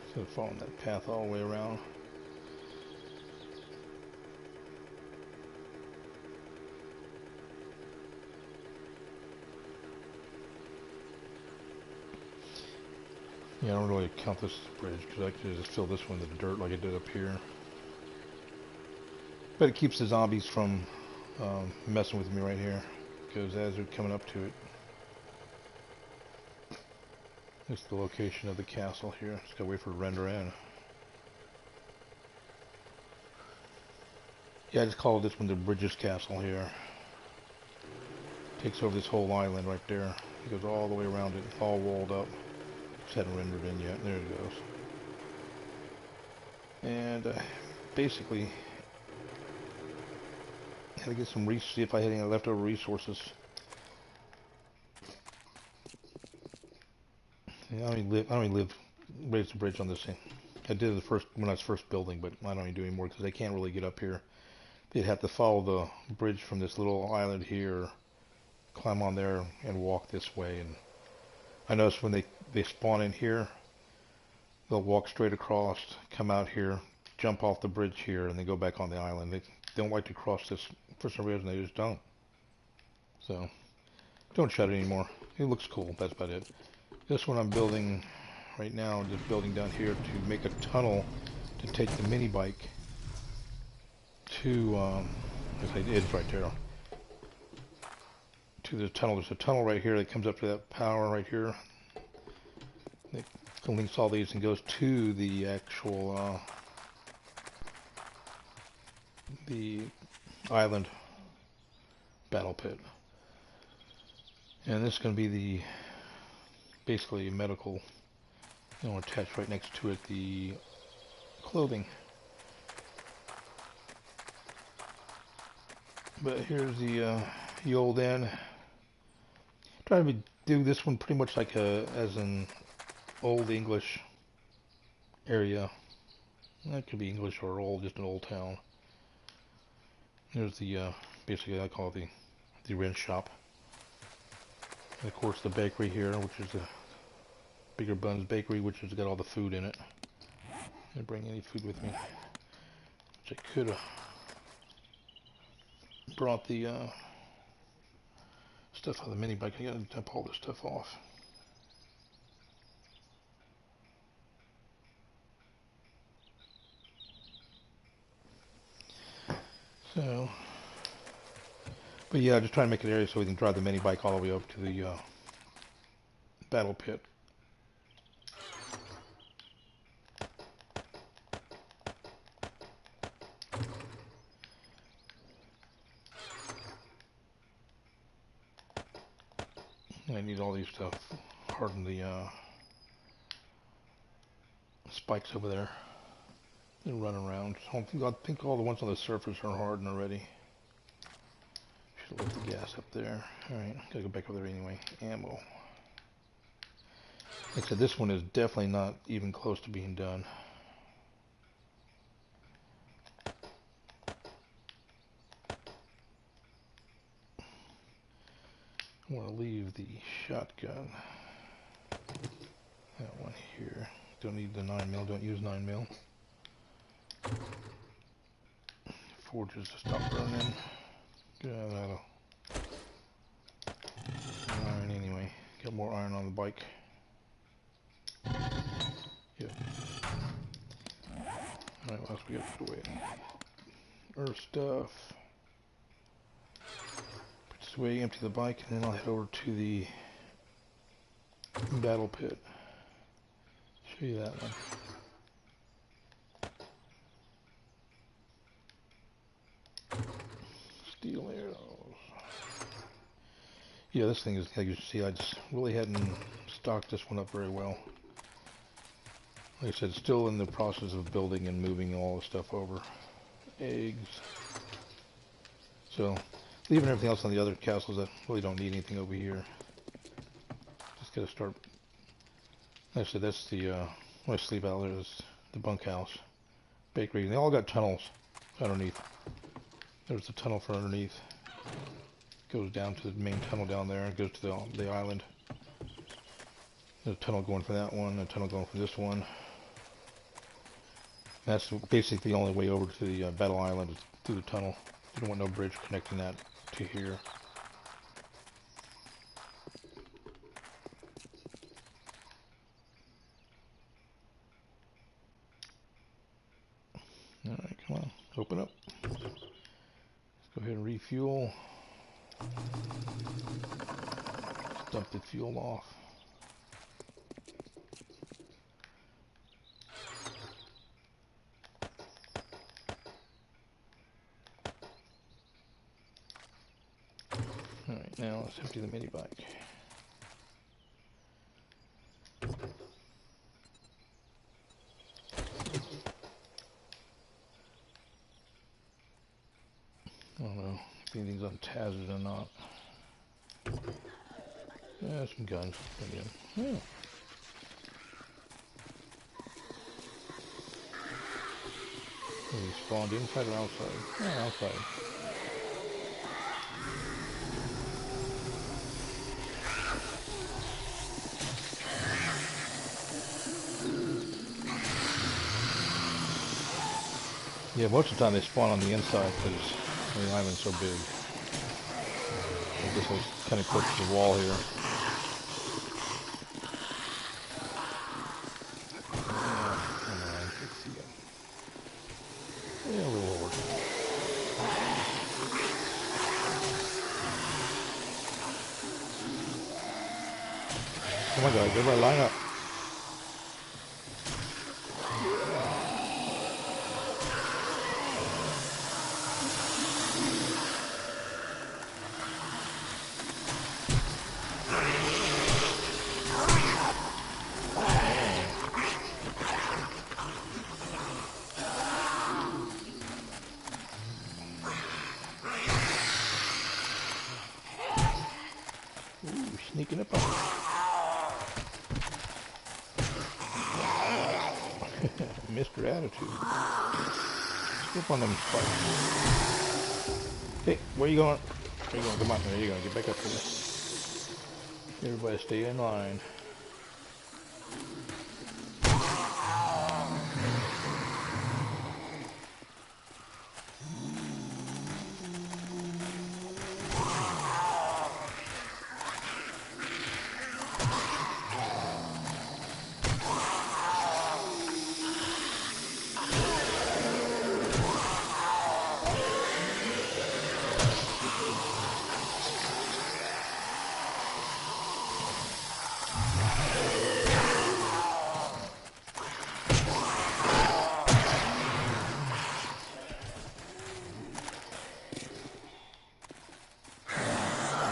Instead of following that path all the way around. Yeah, I don't really count this as a bridge because I could just fill this one with dirt like I did up here. But it keeps the zombies from messing with me right here, because as they're coming up to it, this is the location of the castle here. Just gotta wait for it to render in. Yeah, I just call this one the Bridges Castle here. Takes over this whole island right there. It goes all the way around it, all walled up. Just hadn't rendered in yet. There it goes. And basically, I had to get some see if I had any leftover resources. Yeah, I don't even live raise the bridge on this thing. I did it when I was first building, but I don't even do it anymore because they can't really get up here. They'd have to follow the bridge from this little island here, climb on there, and walk this way. And I noticed when they spawn in here, they'll walk straight across, come out here, jump off the bridge here, and then go back on the island. They don't like to cross this for some reason. They just don't. So don't shut it anymore. It looks cool. That's about it. This one I'm building right now, just building down here to make a tunnel to take the mini bike to, it's right there, to the tunnel. There's a tunnel right here that comes up to that power right here. It links all these and goes to the actual, the island battle pit. And this is going to be the, basically medical, attached right next to it, the clothing. But here's the old inn. Trying to do this one pretty much like as an old English area. That could be English or old, just an old town. There's the basically I call it the rent shop. And of course the bakery here, which is the Bigger Buns Bakery, which has got all the food in it. I didn't bring any food with me, which I could have brought the stuff on the mini bike. I gotta dump all this stuff off. So, but yeah, just trying to make an area so we can drive the mini bike all the way up to the battle pit. I need all these to harden the spikes over there. They're running around. I think all the ones on the surface are hardened already. Should have left the gas up there. Alright, gotta go back over there anyway. Ammo. Like I said, this one is definitely not even close to being done. I want to leave the shotgun. That one here. Don't need the 9mm, don't use 9mm. Forges to stop burning. Get out of that. Iron anyway. Got more iron on the bike. Yep. Alright, what else we got to put away? Earth stuff. Put this away, empty the bike, and then I'll head over to the battle pit. Show you that one. Steel arrows. Yeah, this thing is, like you can see, I just really hadn't stocked this one up very well. Like I said, still in the process of building and moving all the stuff over. Eggs. So, leaving everything else on the other castles, I really don't need anything over here. Just gotta start. Like I said, that's the, when I sleep out there is the bunkhouse. bakery. They all got tunnels underneath. There's the tunnel for underneath. Goes down to the main tunnel down there. It goes to the island. There's a tunnel going for that one. A tunnel going for this one. That's basically the only way over to the Battle Island is through the tunnel. You don't want no bridge connecting that to here. Alright, come on. Open up. Let's go ahead and refuel. Dump the fuel off. Alright, now let's empty the mini bike. I don't know if anything's untazzed or not. Yeah, some guns. Yeah. They spawned inside or outside? Oh, outside. Yeah, most of the time they spawn on the inside because the island's so big. This is kind of close to the wall here. Yeah, a little over. Oh my God, everybody line up. Sneaking up on me. Mr. Attitude. Skip on them spikes. Hey, where you going? Where you going? Come on, there you go. Get back up here. Everybody stay in line.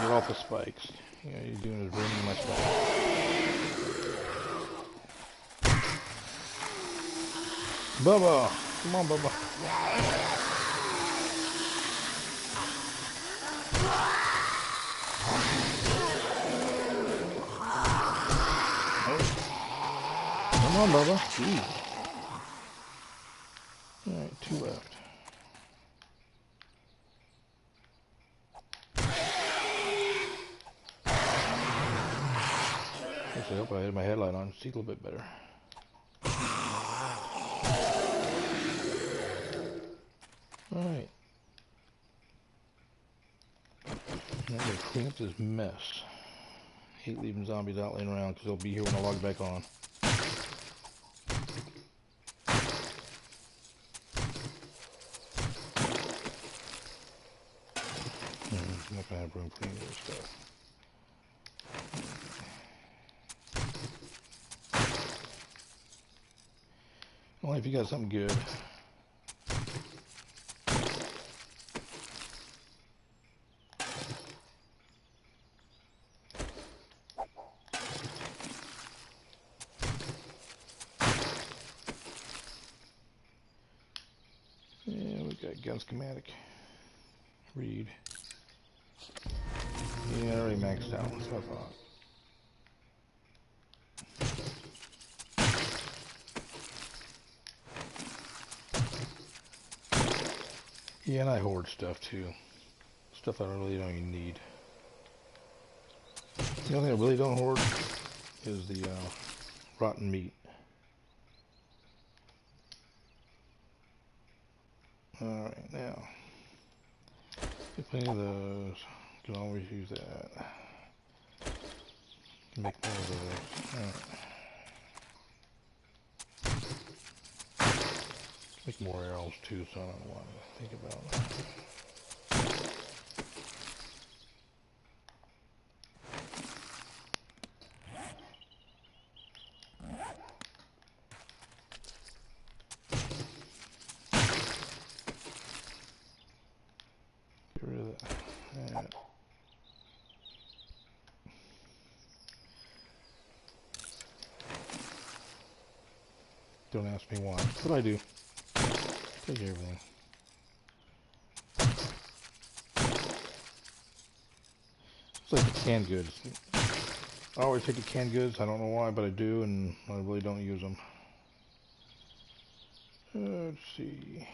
Off the spikes. You know, you're doing is ruining my spikes. Bubba! Come on, Bubba. Oh. Come on, Bubba. Jeez. Alright, 2 left. I hope I had my headlight on. See a little bit better. Alright. I'm going to clean up this mess. Hate leaving zombies out laying around because they'll be here when I log back on. I'm not going to have room for any of this stuff. Only if you got something good. Yeah, we got gun schematic. Read. Yeah, already maxed out. That's what I thought. Yeah, and I hoard stuff too. Stuff I really don't even need. The only thing I really don't hoard is the rotten meat. Alright, now, get plenty of those. Can always use that. Make more of those. Alright. Make more arrows too, so I don't want to think about it. Get rid of that. Don't ask me why, but I do. Take everything. It's like the canned goods. I always take the canned goods. I don't know why, but I do, and I really don't use them. Let's see.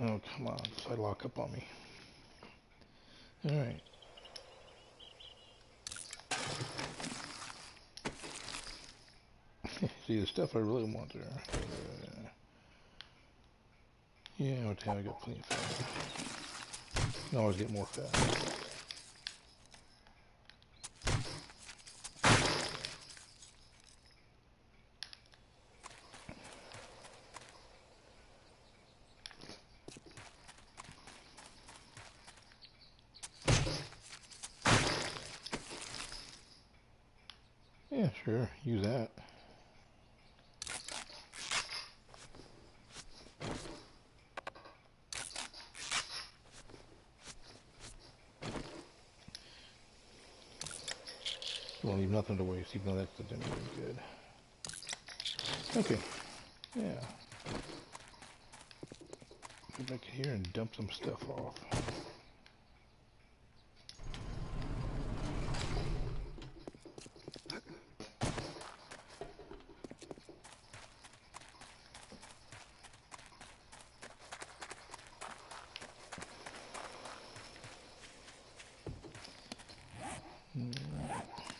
Oh, come on. Side lock up on me. Alright. See, the stuff I really want there. Yeah, what the hell, I got plenty of fat. You can always get more fat. Yeah, sure, use that. You won't leave nothing to waste, even though that's really good. Okay, yeah. Go back here and dump some stuff off.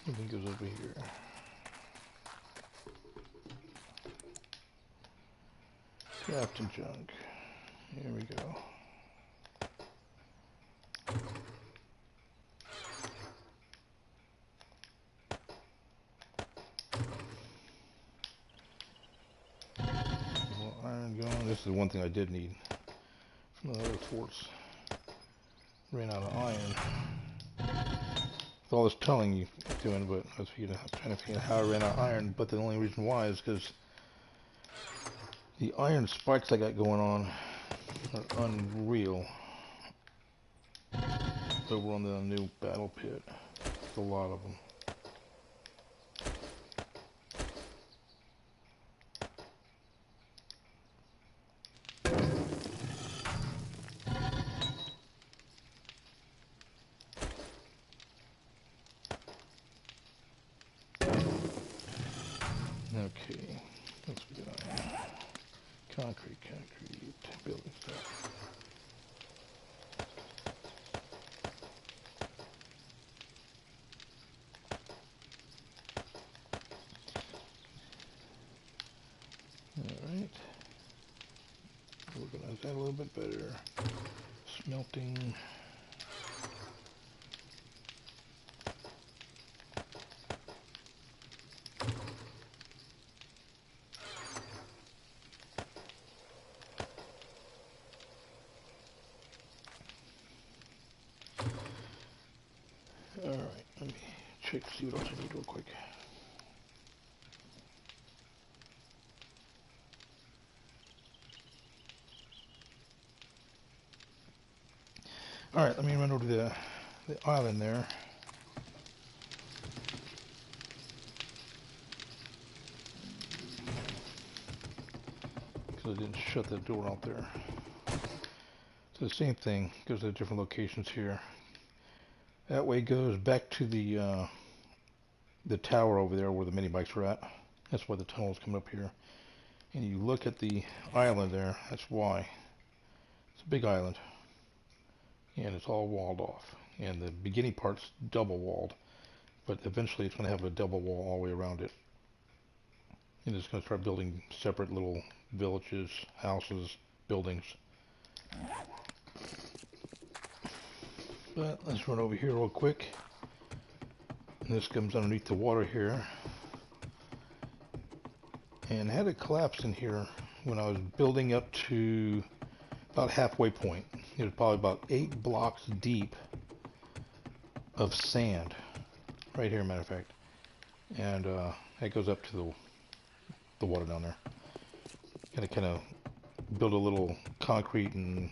Everything goes over here. Crafting junk. Here we go. Well, iron gone. This is the one thing I did need from the other forts. Ran out of iron. With all this tunneling you doing, but I was trying to figure out how I ran out of iron. But the only reason why is because the iron spikes I got going on are unreal. Over on the new battle pit. There's a lot of them. Okay, let's get on concrete, building stuff. Alright, organize that a little bit better. Smelting. Alright, let me check to see what else I need real quick. Alright, let me run over to the island there. Because I didn't shut that door out there. So the same thing, goes to different locations here. That way goes back to the tower over there where the mini bikes were at. That's why the tunnel is coming up here. And you look at the island there, that's why. It's a big island. And it's all walled off. And the beginning part's double walled. But eventually it's going to have a double wall all the way around it. And it's going to start building separate little villages, houses, buildings. But let's run over here real quick. And this comes underneath the water here. And had it collapsed in here when I was building up to about halfway point. It was probably about 8 blocks deep of sand. Right here, matter of fact. And it goes up to the water down there. Gotta kind of build a little concrete and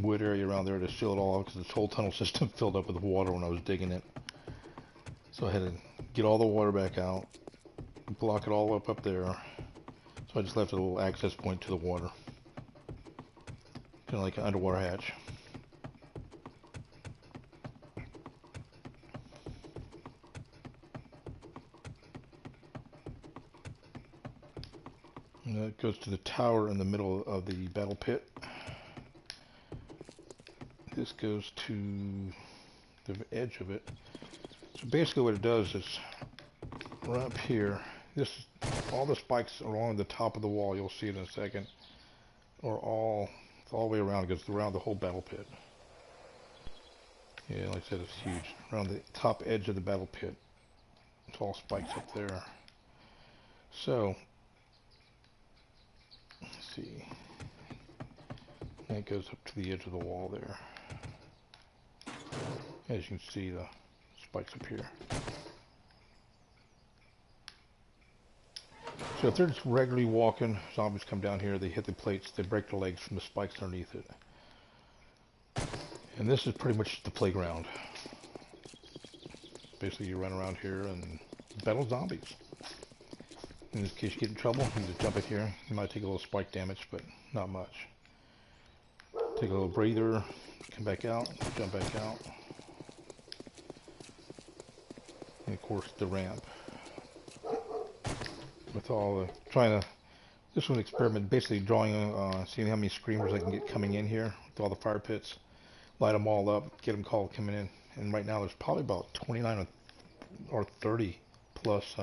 wood area around there to seal it all out, because this whole tunnel system filled up with water when I was digging it. So I had to get all the water back out, block it all up there. So I just left a little access point to the water. Kind of like an underwater hatch. And that goes to the tower in the middle of the battle pit. This goes to the edge of it. So basically what it does is, right up here, all the spikes along the top of the wall, you'll see it in a second, are all the way around. It goes around the whole battle pit. Yeah, like I said, it's huge. Around the top edge of the battle pit. It's all spikes up there. So, let's see. That goes up to the edge of the wall there. As you can see, the spikes up here. So if they're just regularly walking, zombies come down here, they hit the plates, they break their legs from the spikes underneath it. And this is pretty much the playground. Basically you run around here and battle zombies. In this case you get in trouble, you just jump in here. You might take a little spike damage, but not much. Take a little breather, come back out, jump back out. And of course the ramp. With all the this was an experiment, basically drawing, seeing how many screamers I can get coming in here with all the fire pits, light them all up, get them called coming in. And right now there's probably about 29 or 30 plus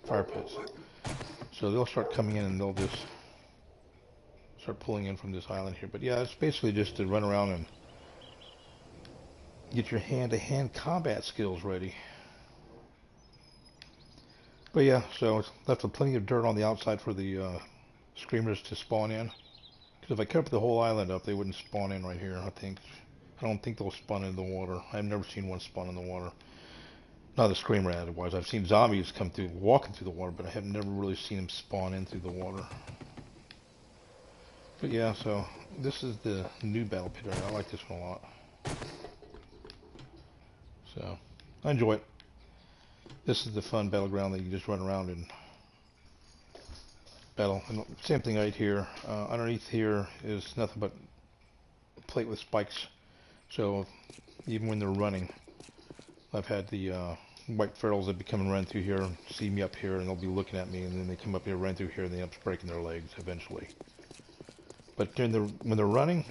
fire pits. So they'll start coming in and they'll just start pulling in from this island here. But yeah, it's basically just to run around and get your hand-to-hand combat skills ready. But yeah, so it's left with plenty of dirt on the outside for the screamers to spawn in. Because if I kept the whole island up, they wouldn't spawn in right here, I think. I don't think they'll spawn in the water. I've never seen one spawn in the water. Not a screamer otherwise. I've seen zombies come through, walking through the water, but I have never really seen them spawn in through the water. But yeah, so this is the new battle pit area. I like this one a lot. So, I enjoy it. This is the fun battleground that you just run around and battle. And same thing right here. Underneath here is nothing but a plate with spikes. So even when they're running, I've had the white ferals that be coming and run through here, see me up here, and they'll be looking at me, and then they come up here, run through here, and they end up breaking their legs eventually. But when they're running,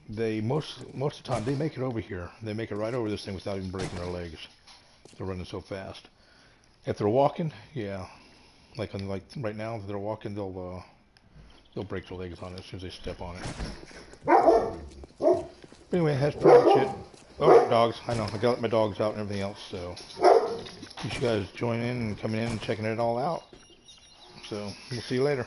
they most of the time they make it over here. They make it right over this thing without even breaking their legs. They're running so fast. If they're walking, yeah, like right now, if they're walking, they'll break their legs on it as soon as they step on it. But anyway, that's pretty much it. Oh, dogs! I know I gotta let my dogs out and everything else. So you guys join in and coming in and checking it all out. So we'll see you later.